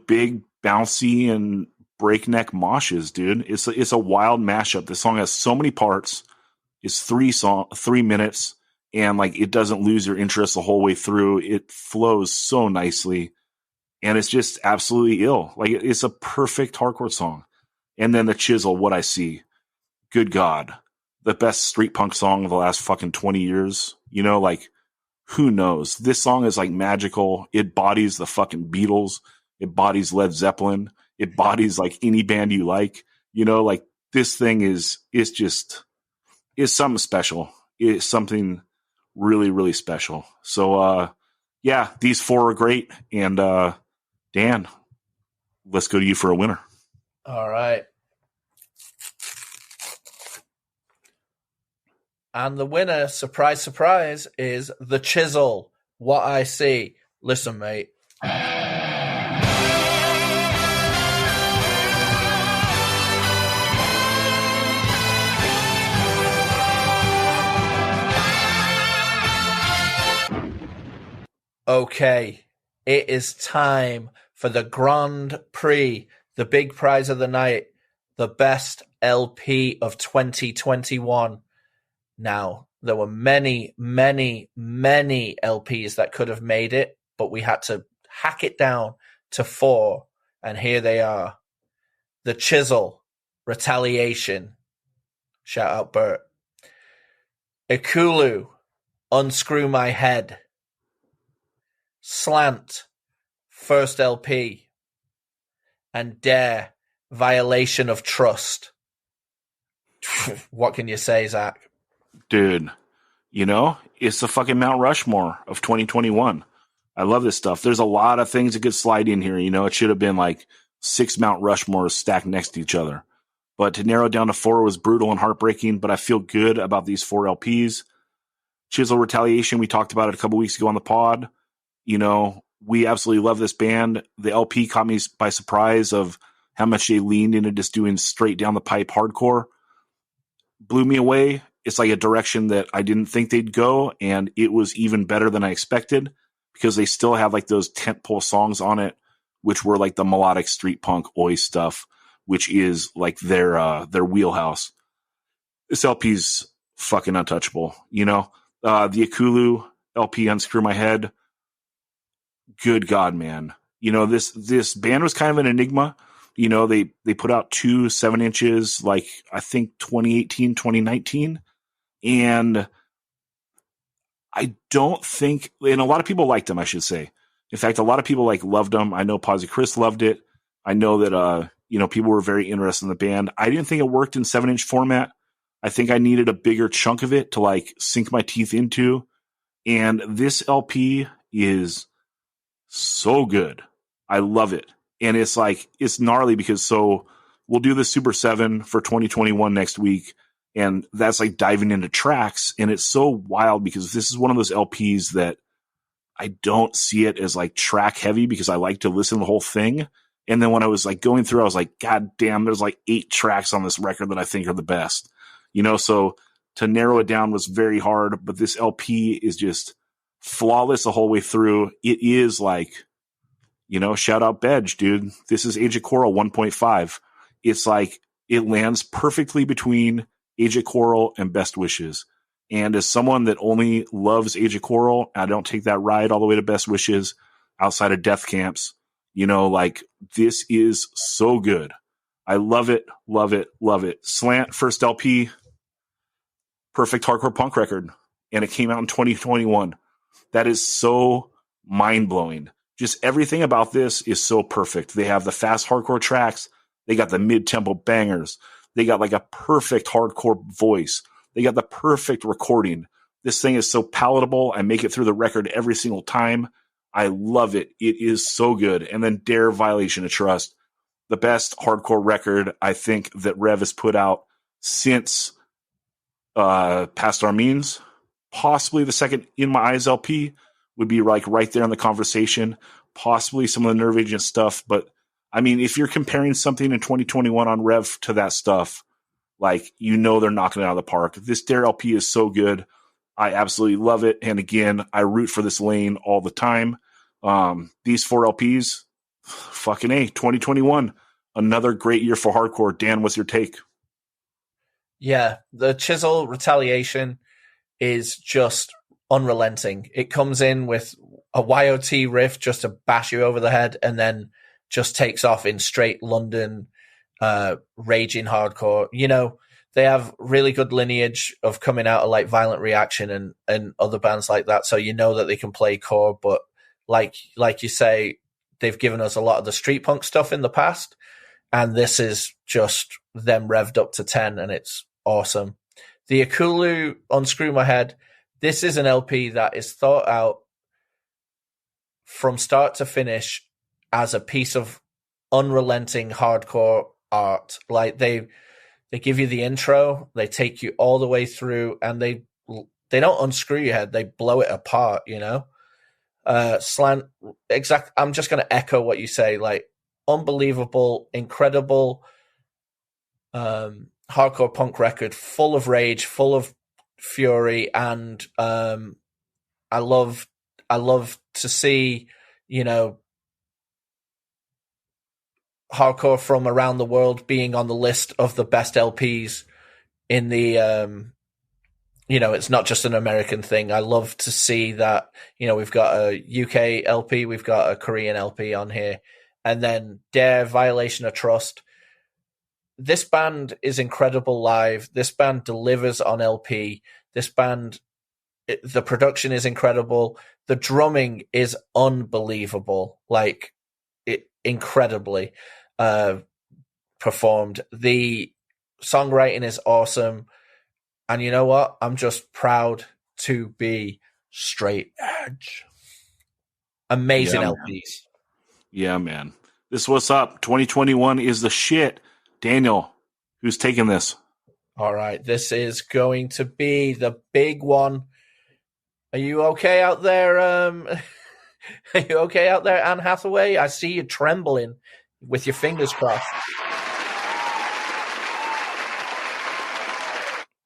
big bouncy and breakneck moshes, dude. It's a wild mashup. This song has so many parts. It's 3 minutes. And like it doesn't lose your interest the whole way through. It flows so nicely, and it's just absolutely ill. Like it's a perfect hardcore song. And then the Chisel, What I See, good God, the best street punk song of the last fucking 20 years. Like who knows? This song is like magical. It bodies the fucking Beatles. It bodies Led Zeppelin. It bodies like any band you like. Like this thing is something special. It's something really, really special. So, yeah, these 4 are great. And Dan, let's go to you for a winner. All right. And the winner, surprise, surprise, is The Chisel, What I See. Listen, mate. Okay, it is time for the Grand Prix, the big prize of the night, the best LP of 2021. Now, there were many, many, many LPs that could have made it, but we had to hack it down to 4, and here they are. The Chisel, Retaliation. Shout out Bert. Ikulu, Unscrew My Head. Slant, first LP, and Dare, Violation of Trust. What can you say, Zach? Dude, it's the fucking Mount Rushmore of 2021. I love this stuff. There's a lot of things that could slide in here. It should have been like 6 Mount Rushmores stacked next to each other. But to narrow it down to 4 was brutal and heartbreaking, but I feel good about these 4 LPs. Chisel, Retaliation, we talked about it a couple weeks ago on the pod. We absolutely love this band. The LP caught me by surprise of how much they leaned into just doing straight down the pipe hardcore. Blew me away. It's like a direction that I didn't think they'd go, and it was even better than I expected because they still have like those tentpole songs on it, which were like the melodic street punk oi stuff, which is like their wheelhouse. This LP's fucking untouchable. The Ikulu LP, Unscrew My Head. Good God, man. This band was kind of an enigma. They put out 2 7-inches, like I think 2018, 2019. And I don't think, and a lot of people liked them, I should say. In fact, a lot of people loved them. I know Posy Chris loved it. I know that, people were very interested in the band. I didn't think it worked in 7-inch format. I think I needed a bigger chunk of it to sink my teeth into. And this LP is so good. I love it. And it's gnarly because we'll do the Super 7 for 2021 next week. And that's diving into tracks. And it's so wild because this is one of those LPs that I don't see it as track heavy because I like to listen to the whole thing. And then when I was going through, I was like, God damn, there's 8 tracks on this record that I think are the best, so to narrow it down was very hard, but this LP is just flawless the whole way through. It is like, shout out Bedge, dude. This is Age of Coral 1.5. It's like it lands perfectly between Age of Coral and Best Wishes. And as someone that only loves Age of Coral, I don't take that ride all the way to Best Wishes outside of Death Camps. This is so good. I love it, love it, love it. Slant, first LP, perfect hardcore punk record. And it came out in 2021. That is so mind-blowing. Just everything about this is so perfect. They have the fast hardcore tracks. They got the mid-tempo bangers. They got like a perfect hardcore voice. They got the perfect recording. This thing is so palatable. I make it through the record every single time. I love it. It is so good. And then Dare, Violation of Trust. The best hardcore record I think that Rev has put out since Past Our Means. Possibly the second In My Eyes LP would be like right there in the conversation. Possibly some of the Nerve Agent stuff. But I mean, if you're comparing something in 2021 on Rev to that stuff, like, they're knocking it out of the park. This Dare LP is so good. I absolutely love it. And again, I root for this lane all the time. These 4 LPs, fucking A, 2021. Another great year for hardcore. Dan, what's your take? Yeah, the Chisel Retaliation is just unrelenting. It comes in with a YOT riff just to bash you over the head, and then just takes off in straight London raging hardcore. They have really good lineage of coming out of like Violent Reaction and other bands like that, so that they can play core. But like you say, they've given us a lot of the street punk stuff in the past, and this is just them revved up to 10, and it's awesome. The Akulu Unscrew My Head, this is an LP that is thought out from start to finish as a piece of unrelenting hardcore art. Like they give you the intro, they take you all the way through, and they don't unscrew your head, they blow it apart, Slant, exact. I'm just going to echo what you say, like unbelievable, incredible hardcore punk record, full of rage, full of fury, and I love to see, hardcore from around the world being on the list of the best LPs in the it's not just an American thing. I love to see that, we've got a UK LP, we've got a Korean LP on here, and then Dare, Violation of Trust. This band is incredible live. This band delivers on LP. This band, the production is incredible. The drumming is unbelievable. Like, incredibly performed. The songwriting is awesome. And you know what? I'm just proud to be straight edge. Amazing LPs. Yeah, man. This is what's up. 2021 is the shit. Daniel, who's taking this? All right. This is going to be the big one. Are you okay out there? Are you okay out there, Anne Hathaway? I see you trembling with your fingers crossed.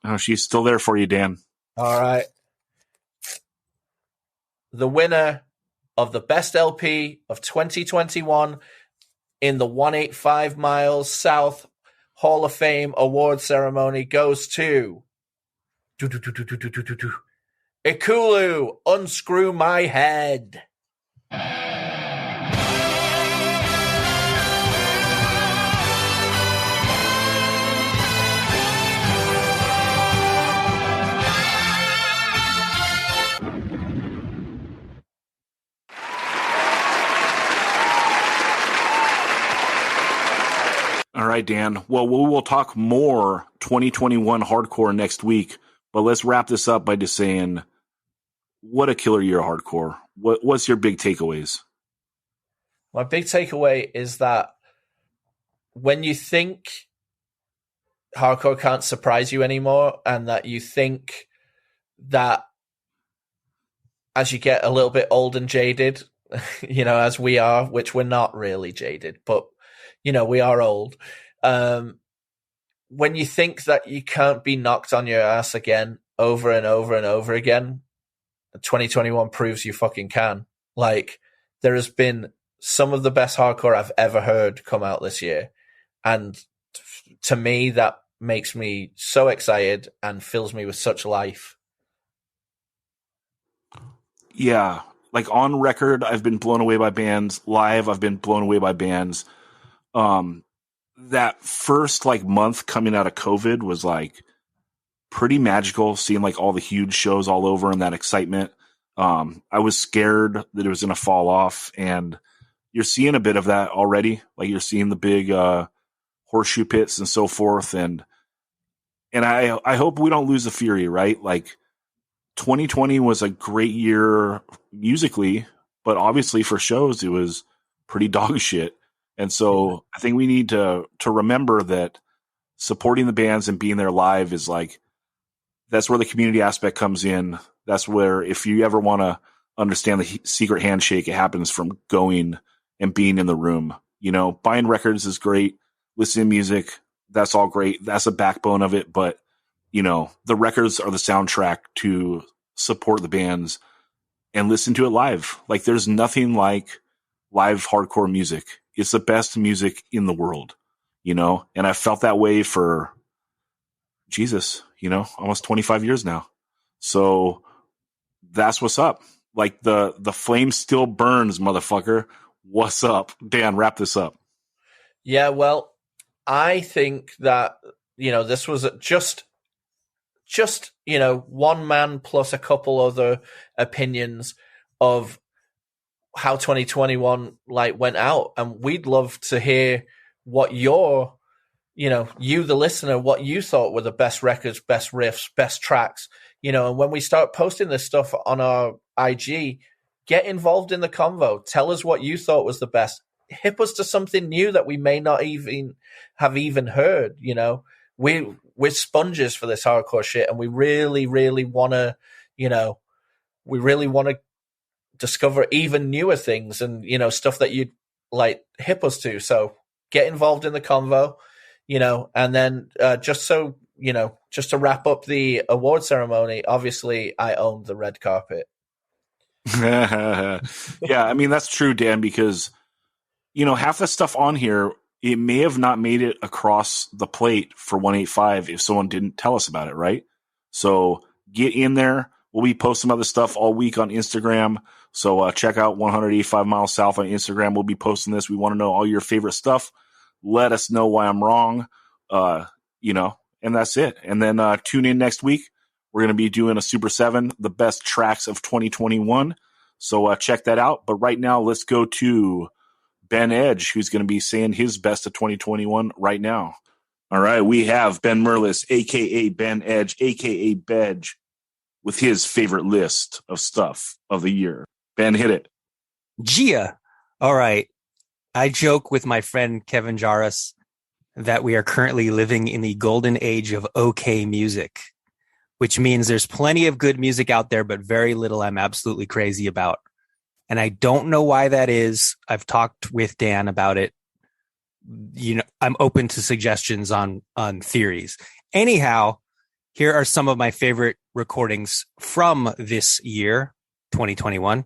Oh, she's still there for you, Dan. All right. The winner of the best LP of 2021 in the 185 Miles South Hall of Fame award ceremony goes to Ikulu, Unscrew My Head. All right, Dan. Well, we will talk more 2021 hardcore next week, but let's wrap this up by just saying, what a killer year of hardcore. What's your big takeaways? My big takeaway is that when you think hardcore can't surprise you anymore, and that you think that as you get a little bit old and jaded, as we are, which we're not really jaded, but we are old. When you think that you can't be knocked on your ass again over and over and over again, 2021 proves you fucking can. Like, there has been some of the best hardcore I've ever heard come out this year. And to me, that makes me so excited and fills me with such life. Yeah. Like on record, I've been blown away by bands. Live, I've been blown away by bands. That first like month coming out of COVID was like pretty magical, seeing like all the huge shows all over and that excitement. I was scared that it was going to fall off, and you're seeing a bit of that already. Like you're seeing the big horseshoe pits and so forth. And I hope we don't lose the fury, right? Like 2020 was a great year musically, but obviously for shows, it was pretty dog shit. And so I think we need to remember that supporting the bands and being there live is like, that's where the community aspect comes in. That's where, if you ever want to understand the secret handshake, it happens from going and being in the room. You know, buying records is great. Listening to music, that's all great. That's a backbone of it. But, you know, the records are the soundtrack to support the bands and listen to it live. Like, there's nothing like live hardcore music. It's the best music in the world, you know? And I felt that way for Jesus, you know, almost 25 years now. So that's what's up. Like the flame still burns, motherfucker. What's up? Dan, wrap this up. Yeah, well, I think that, you know, this was just, you know, one man plus a couple other opinions of how 2021 like went out. And we'd love to hear what your, you know, you, the listener, what you thought were the best records, best riffs, best tracks, you know. And when we start posting this stuff on our IG, get involved in the convo. Tell us what you thought was the best. Hip us to something new that we may not even have heard, you know. We're sponges for this hardcore shit, and we really, really want to, you know, discover even newer things and, you know, stuff that you'd like hip us to. So get involved in the convo, you know. And then just so, you know, just to wrap up the award ceremony, obviously I owned the red carpet. Yeah, I mean, that's true, Dan, because, you know, half the stuff on here, it may have not made it across the plate for 185 if someone didn't tell us about it, right? So get in there. We'll be posting other stuff all week on Instagram. So check out 185 Miles South on Instagram. We'll be posting this. We want to know all your favorite stuff. Let us know why I'm wrong, you know, and that's it. And then tune in next week. We're going to be doing a Super 7, the best tracks of 2021. So check that out. But right now, let's go to Bedge, who's going to be saying his best of 2021 right now. All right, we have Ben Merlis, a.k.a. Bedge, a.k.a. Bedge, with his favorite list of stuff of the year. Ben, hit it. Gia. All right. I joke with my friend Kevin Jarrus that we are currently living in the golden age of okay music, which means there's plenty of good music out there, but very little I'm absolutely crazy about. And I don't know why that is. I've talked with Dan about it. You know, I'm open to suggestions on theories. Anyhow, here are some of my favorite recordings from this year, 2021,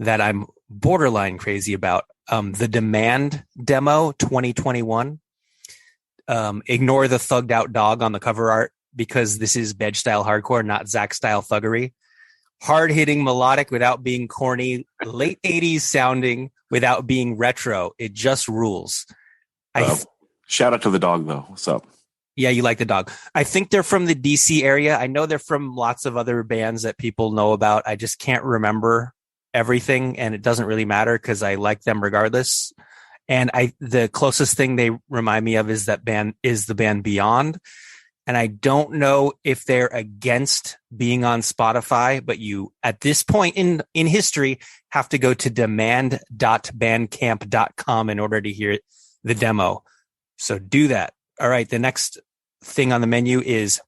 that I'm borderline crazy about. The Demand demo 2021. Ignore the thugged out dog on the cover art, because this is Bedge style hardcore, not Zack style thuggery. Hard hitting melodic without being corny, late 80s sounding without being retro. It just rules. Shout out to the dog though. What's up? Yeah, you like the dog. I think they're from the DC area. I know they're from lots of other bands that people know about. I just can't remember everything, and it doesn't really matter because I like them regardless. And the closest thing they remind me of is the band Beyond. And I don't know if they're against being on Spotify, but you, at this point in history, have to go to demand.bandcamp.com in order to hear the demo. So do that. All right. The next thing on the menu is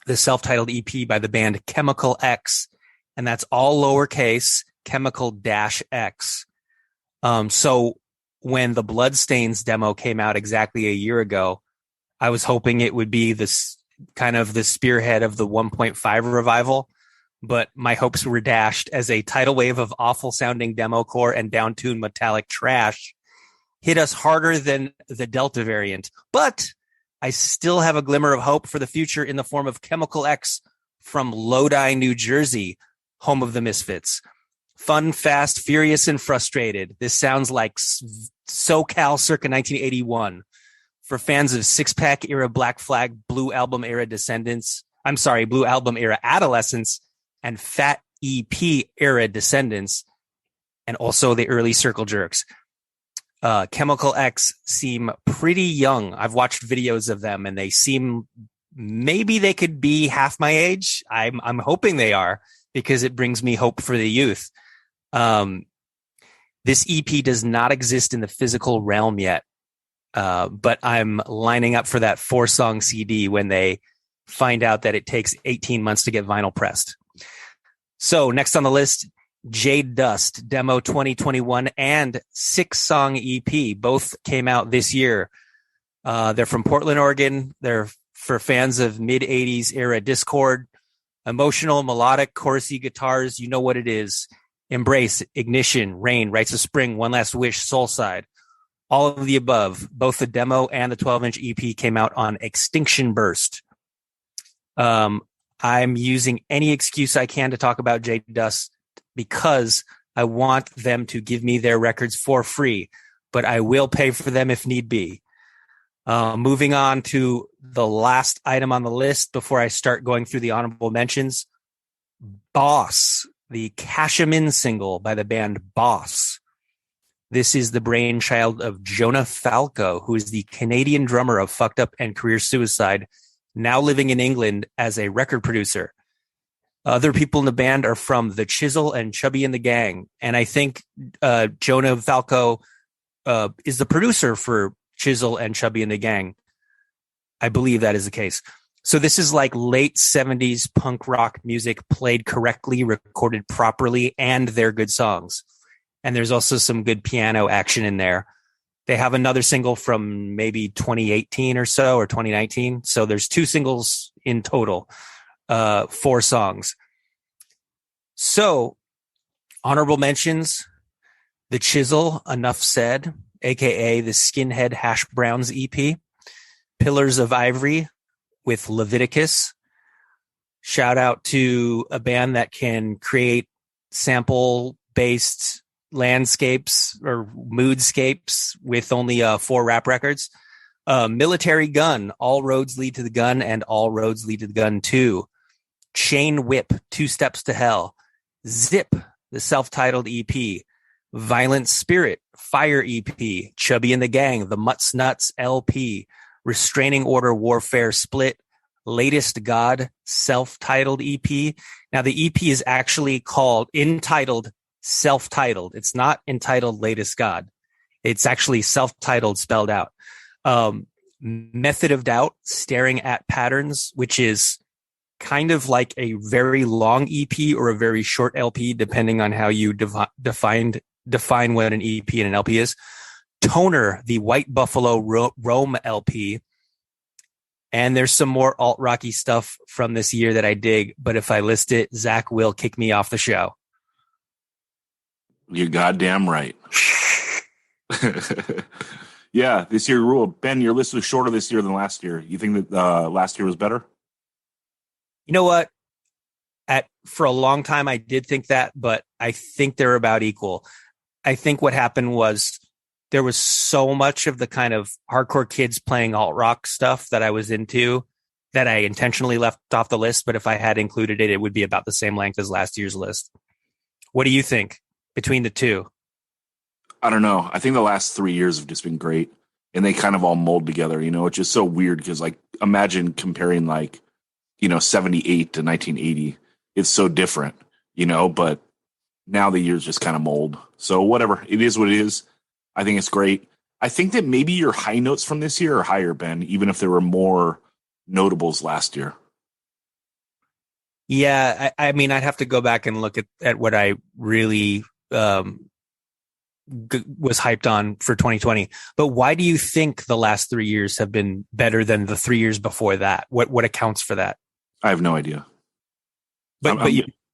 the self-titled EP by the band Chemical X. And that's all lowercase, Chemical-X. So when the Bloodstains demo came out exactly a year ago, I was hoping it would be this kind of the spearhead of the 1.5 revival, but my hopes were dashed as a tidal wave of awful sounding demo core and down-tuned metallic trash hit us harder than the Delta variant. But I still have a glimmer of hope for the future in the form of Chemical X from Lodi, New Jersey, home of the Misfits. Fun, fast, furious, and frustrated. This sounds like SoCal circa 1981. For fans of Six Pack era Black Flag, Blue Album era Blue Album era Adolescence, and Fat EP era Descendants, and also the early Circle Jerks. Chemical X seem pretty young. I've watched videos of them, and they seem maybe they could be half my age. I'm hoping they are, because it brings me hope for the youth. This EP does not exist in the physical realm yet, but I'm lining up for that 4-song CD when they find out that it takes 18 months to get vinyl pressed. So next on the list, Jade Dust, Demo 2021, and 6-song EP. Both came out this year. They're from Portland, Oregon. They're for fans of mid-'80s era Discord. Emotional, melodic, chorusy guitars. You know what it is. Embrace, Ignition, Rain, Rites of Spring, One Last Wish, Soulside. All of the above. Both the demo and the 12-inch EP came out on Extinction Burst. I'm using any excuse I can to talk about Jade Dust because I want them to give me their records for free, but I will pay for them if need be. Moving on to the last item on the list before I start going through the honorable mentions. Boss, the Cashamin single by the band Boss. This is the brainchild of Jonah Falco, who is the Canadian drummer of Fucked Up and Career Suicide, now living in England as a record producer. Other people in the band are from The Chisel and Chubby and the Gang. And I think Jonah Falco is the producer for Chisel and Chubby and the Gang. I believe that is the case. So this is like late 70s punk rock music played correctly, recorded properly, and they're good songs. And there's also some good piano action in there. They have another single from maybe 2018 or so, or 2019. So there's 2 singles in total, 4 songs. So honorable mentions, The Chisel, Enough Said, aka the Skinhead Hash Browns EP, Pillars of Ivory with Leviticus. Shout out to a band that can create sample-based landscapes or moodscapes with only 4 rap records. Military Gun, All Roads Lead to the Gun and All Roads Lead to the Gun 2. Chain Whip, 2 Steps to Hell. Zip, the self-titled EP. Violent Spirit, Fire EP. Chubby and the Gang, the Mutts Nuts LP. Restraining Order Warfare Split. Latest God, self-titled EP. Now the EP is actually entitled self-titled. It's not entitled Latest God. It's actually self-titled spelled out. Method of Doubt, Staring at Patterns, which is kind of like a very long EP or a very short LP, depending on how you define what an EP and an LP is. Toner, the White Buffalo Rome LP. And there's some more alt-rocky stuff from this year that I dig, but if I list it, Zack will kick me off the show. You're goddamn right. Yeah, this year ruled. Ben, your list was shorter this year than last year. You think that last year was better? You know what? For a long time, I did think that, but I think they're about equal. I think what happened was there was so much of the kind of hardcore kids playing alt rock stuff that I was into that I intentionally left off the list. But if I had included it, it would be about the same length as last year's list. What do you think between the two? I don't know. I think the last 3 years have just been great, and they kind of all mold together. You know, it's just so weird because, like, imagine comparing 78 to 1980. It's so different, but now the years just kind of mold. So whatever, it is what it is. I think it's great. I think that maybe your high notes from this year are higher, Ben, even if there were more notables last year. Yeah, I mean, I'd have to go back and look at what I really was hyped on for 2020. But why do you think the last 3 years have been better than the 3 years before that? What accounts for that? I have no idea. But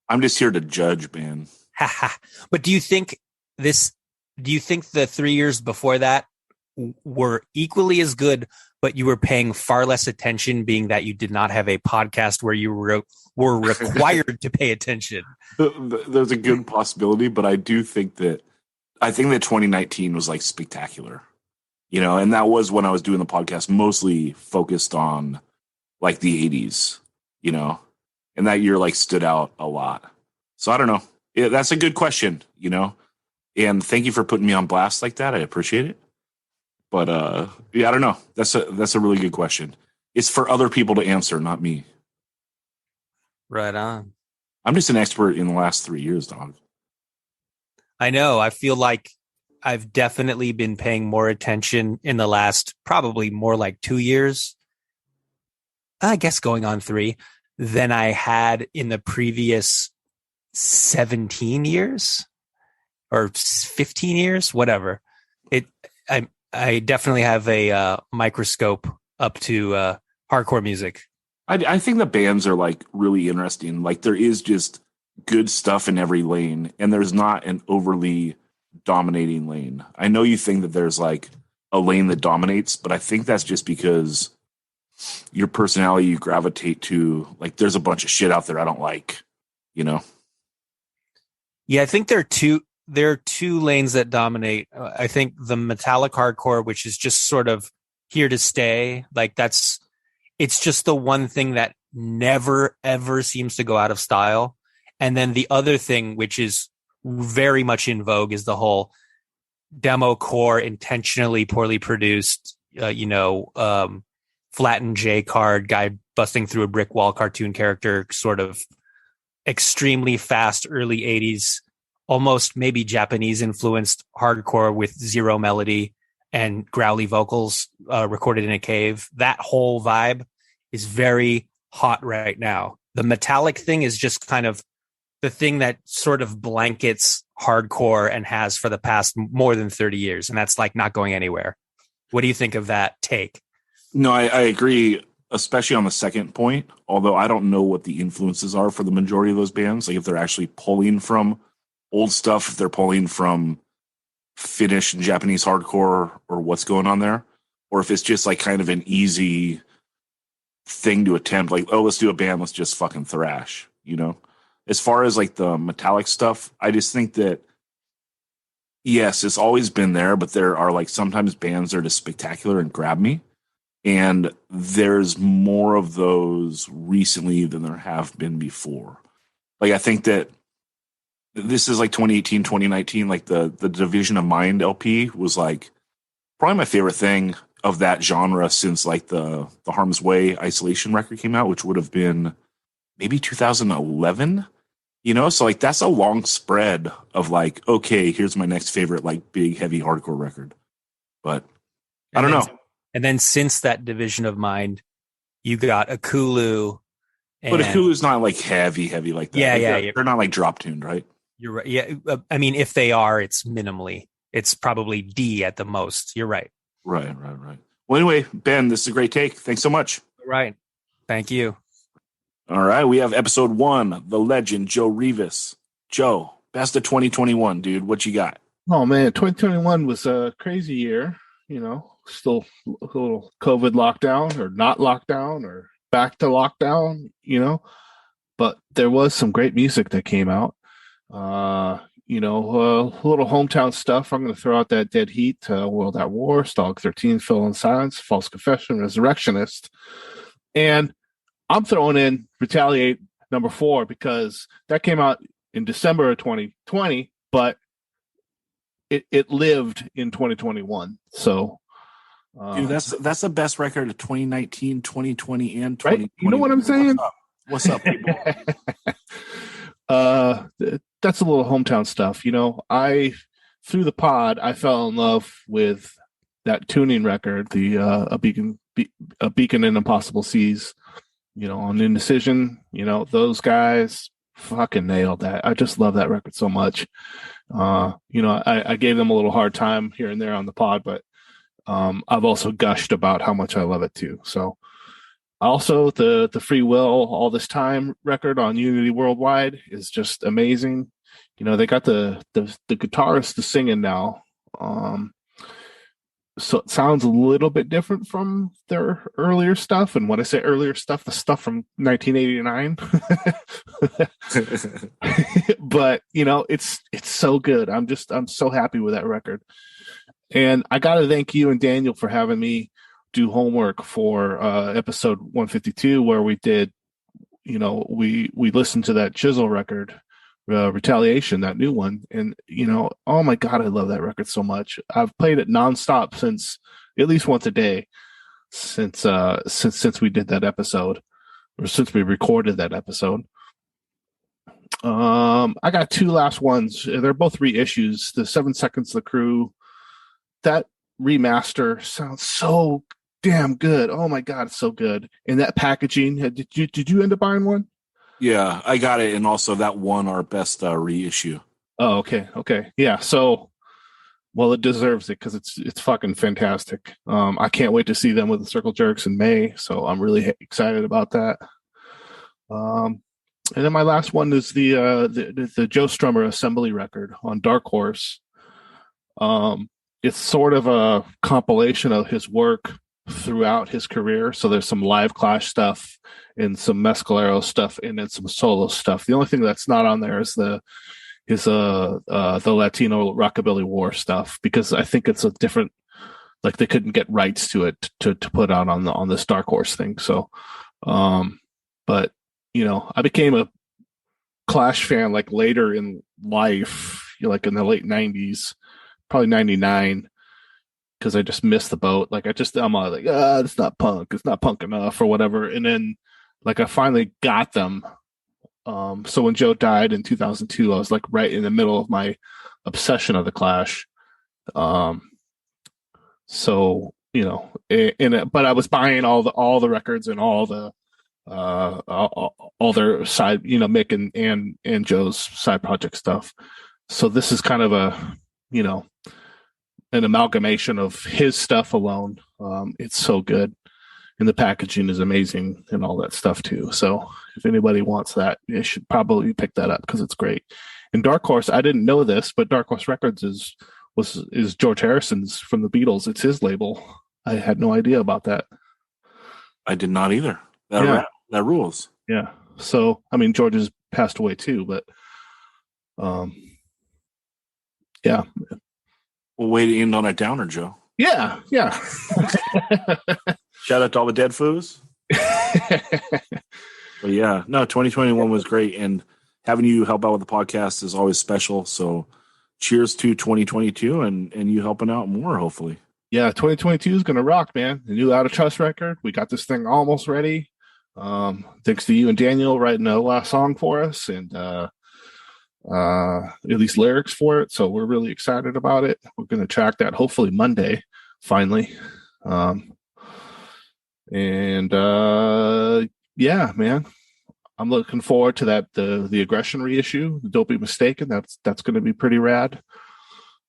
I'm just here to judge, man. But do you think the 3 years before that were equally as good, but you were paying far less attention, being that you did not have a podcast where you were required to pay attention? There's a good possibility, but I think that 2019 was like spectacular, and that was when I was doing the podcast mostly focused on like the 80s, and that year like stood out a lot. So I don't know. Yeah, that's a good question, and thank you for putting me on blast like that. I appreciate it. But yeah, I don't know. That's a really good question. It's for other people to answer, not me. Right on. I'm just an expert in the last 3 years, dog. I know. I feel like I've definitely been paying more attention in the last probably more like 2 years. I guess going on 3 than I had in the previous 17 years or 15 years, whatever. I definitely have a microscope up to hardcore music. I think the bands are like really interesting. Like there is just good stuff in every lane, and there's not an overly dominating lane. I know you think that there's like a lane that dominates, but I think that's just because your personality, you gravitate to like there's a bunch of shit out there I don't like, Yeah, I think there are two lanes that dominate. I think the metallic hardcore, which is just sort of here to stay, like it's just the one thing that never ever seems to go out of style. And then the other thing, which is very much in vogue, is the whole demo core, intentionally poorly produced, flattened J card guy busting through a brick wall cartoon character, sort of extremely fast early 80s, almost maybe Japanese influenced hardcore with zero melody and growly vocals recorded in a cave. That whole vibe is very hot right now. The metallic thing is just kind of the thing that sort of blankets hardcore and has for the past more than 30 years. And that's like not going anywhere. What do you think of that take? No, I agree, especially on the second point, although I don't know what the influences are for the majority of those bands. Like if they're actually pulling from old stuff, if they're pulling from Finnish and Japanese hardcore, or what's going on there, or if it's just like kind of an easy thing to attempt, like, oh, let's do a band, let's just fucking thrash, As far as like the metallic stuff, I just think that, yes, it's always been there, but there are like sometimes bands that are just spectacular and grab me. And there's more of those recently than there have been before. Like, I think that this is like 2018, 2019, like the Division of Mind LP was like probably my favorite thing of that genre since like the Harm's Way Isolation record came out, which would have been maybe 2011, So like that's a long spread of like, okay, here's my next favorite like big heavy hardcore record. But I don't know. And then since that Division of Mind, you got Akulu. But Akulu's not like heavy like that. Yeah, like they're not like drop tuned, right? You're right. Yeah, I mean, if they are, it's minimally. It's probably D at the most. You're right. Right. Well, anyway, Ben, this is a great take. Thanks so much. Right. Thank you. All right, we have episode 1, the legend Joe Rivas. Joe, best of 2021, dude. What you got? Oh man, 2021 was a crazy year. Still a little COVID lockdown or not lockdown or back to lockdown. But there was some great music that came out. A little hometown stuff. I'm going to throw out that Dead Heat, World at War, Stog 13, Fill in Silence, False Confession, Resurrectionist. And I'm throwing in Retaliate number 4 because that came out in December of 2020, but it lived in 2021. So, dude, that's the best record of 2019, 2020, and 2020. Right? You know what I'm saying? What's up, people? That's a little hometown stuff. Through the pod, I fell in love with that tuning record, the a beacon in impossible seas. On Indecision, those guys fucking nailed that. I just love that record so much. I gave them a little hard time here and there on the pod, but I've also gushed about how much I love it too. So Also, the Free Will All This Time record on Unity Worldwide is just amazing. You know, they got the guitarist singing now. So it sounds a little bit different from their earlier stuff. And when I say earlier stuff, the stuff from 1989. But you know, it's so good. I'm so happy with that record. And I got to thank you and Daniel for having me do homework for episode 152, where we did, you know, we listened to that Chisel record, Retaliation, that new one. And, you know, oh my God, I love that record so much. I've played it nonstop since, at least once a day, since we did that episode, or since we recorded that episode. I got two last ones. They're both reissues. The 7 Seconds of the Crew, that remaster sounds so damn good. Oh my God, it's so good. And that packaging, did you end up buying one? Yeah, I got it, and also that won our best reissue. Oh, okay. Yeah, so, well, it deserves it because it's fucking fantastic. I can't wait to see them with the Circle Jerks in May, so I'm really excited about that. And then my last one is the Joe Strummer Assembly record on Dark Horse. It's sort of a compilation of his work throughout his career. So there's some live Clash stuff and some Mescalero stuff and then some solo stuff. The only thing that's not on there is the Latino Rockabilly War stuff, because I think it's a different, like they couldn't get rights to it to put out on this Dark Horse thing. So, but you know, I became a Clash fan like later in life, like in the late 90s, probably 99. Because I just missed the boat. Like I'm like, it's not punk. It's not punk enough or whatever. And then like I finally got them. So when Joe died in 2002, I was like right in the middle of my obsession of the Clash. So, you know, but I was buying all the records and all their side, you know, Mick and Joe's side project stuff. So this is kind of a, you know, an amalgamation of his stuff alone. It's so good, and the packaging is amazing and all that stuff too. So if anybody wants that, you should probably pick that up because it's great. And Dark Horse, I didn't know this, but Dark Horse Records is George Harrison's from the Beatles. It's his label. I had no idea about that. I did not either. That rules. Yeah. So I mean, George has passed away too, but yeah. Well, way to end on a downer, Joe. Yeah. Shout out to all the dead foos. But yeah, no, 2021 was great, and having you help out with the podcast is always special. So cheers to 2022 and you helping out more, hopefully. Yeah, 2022 is going to rock, man. The new Out of Trust record. We got this thing almost ready. Thanks to you and Daniel writing the last song for us, and at least lyrics for it. So we're really excited about it. We're going to track that hopefully Monday, finally. Yeah, man, I'm looking forward to that. The Aggression reissue, Don't Be Mistaken. That's going to be pretty rad.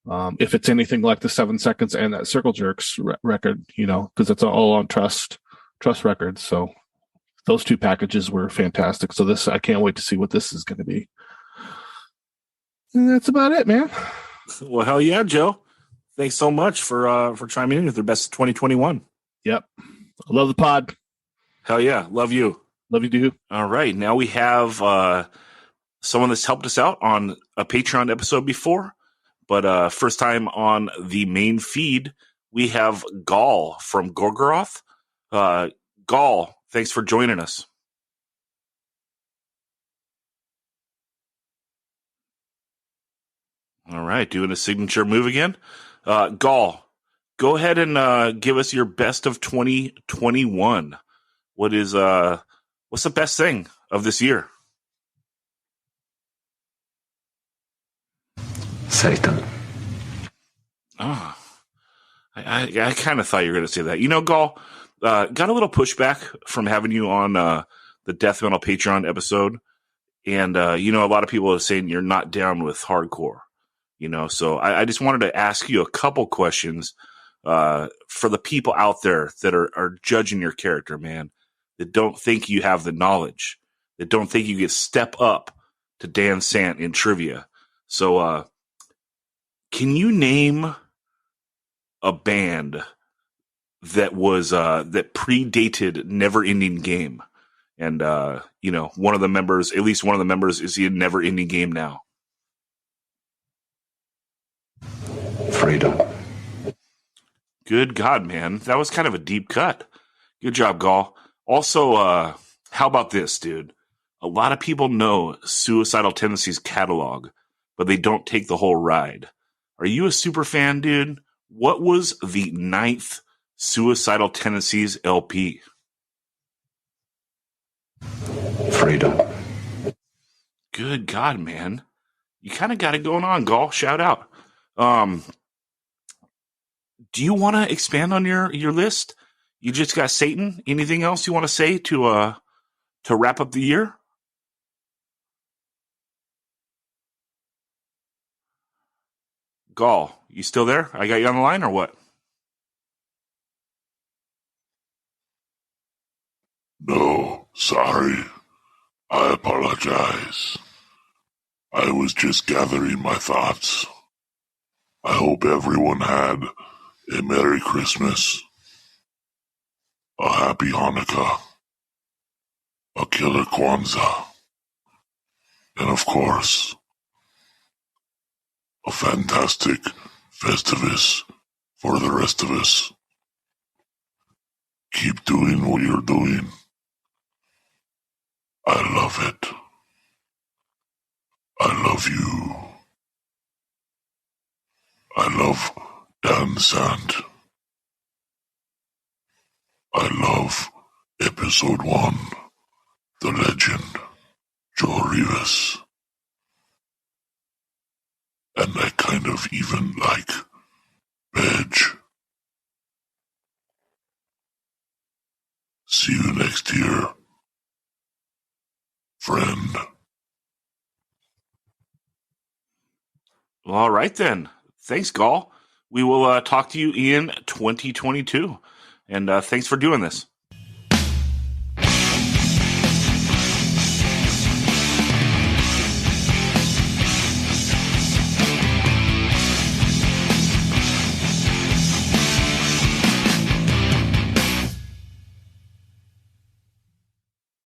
If it's anything like the 7 Seconds and that Circle Jerks record, you know, because it's all on Trust Records. So those two packages were fantastic. So I can't wait to see what this is going to be. And that's about it, man. Well, hell yeah, Joe. Thanks so much for chiming in with the best of 2021. Yep. I love the pod. Hell yeah. Love you. Love you, dude. All right. Now we have someone that's helped us out on a Patreon episode before, but first time on the main feed, we have Gaahl from Gorgoroth. Gaahl, thanks for joining us. All right, doing a signature move again. Gaahl, go ahead and give us your best of 2021. What's the best thing of this year? Satan. I kind of thought you were going to say that. You know, Gaahl, got a little pushback from having you on the Death Metal Patreon episode. And, you know, a lot of people are saying you're not down with hardcore. You know, so I just wanted to ask you a couple questions for the people out there that are judging your character, man. that don't think you have the knowledge, that don't think you could step up to Dan Sant in trivia. So, can you name a band that was that predated Never Ending Game? And one of the members, at least one of the members, is in Never Ending Game now. Freedom. Good God, man. That was kind of a deep cut. Good job, Gaahl. Also, how about this, dude? A lot of people know Suicidal Tendencies catalog, but they don't take the whole ride. Are you a super fan, dude? What was the 9th Suicidal Tendencies LP? Freedom. Good God, man. You kind of got it going on, Gaahl. Shout out. Do you want to expand on your list? You just got Satan. Anything else you want to say to wrap up the year? Gaahl, you still there? I got you on the line or what? No, sorry. I apologize. I was just gathering my thoughts. I hope everyone had a Merry Christmas, a Happy Hanukkah, a Killer Kwanzaa, and of course, a fantastic Festivus for the rest of us. Keep doing what you're doing. I love it. I love you. I love Dan Sant. I love Episode 1, The Legend, Joe Rivas. And I kind of even like Bedge. See you next year, friend. All right, then. Thanks, Gaahl. We will talk to you in 2022. And thanks for doing this.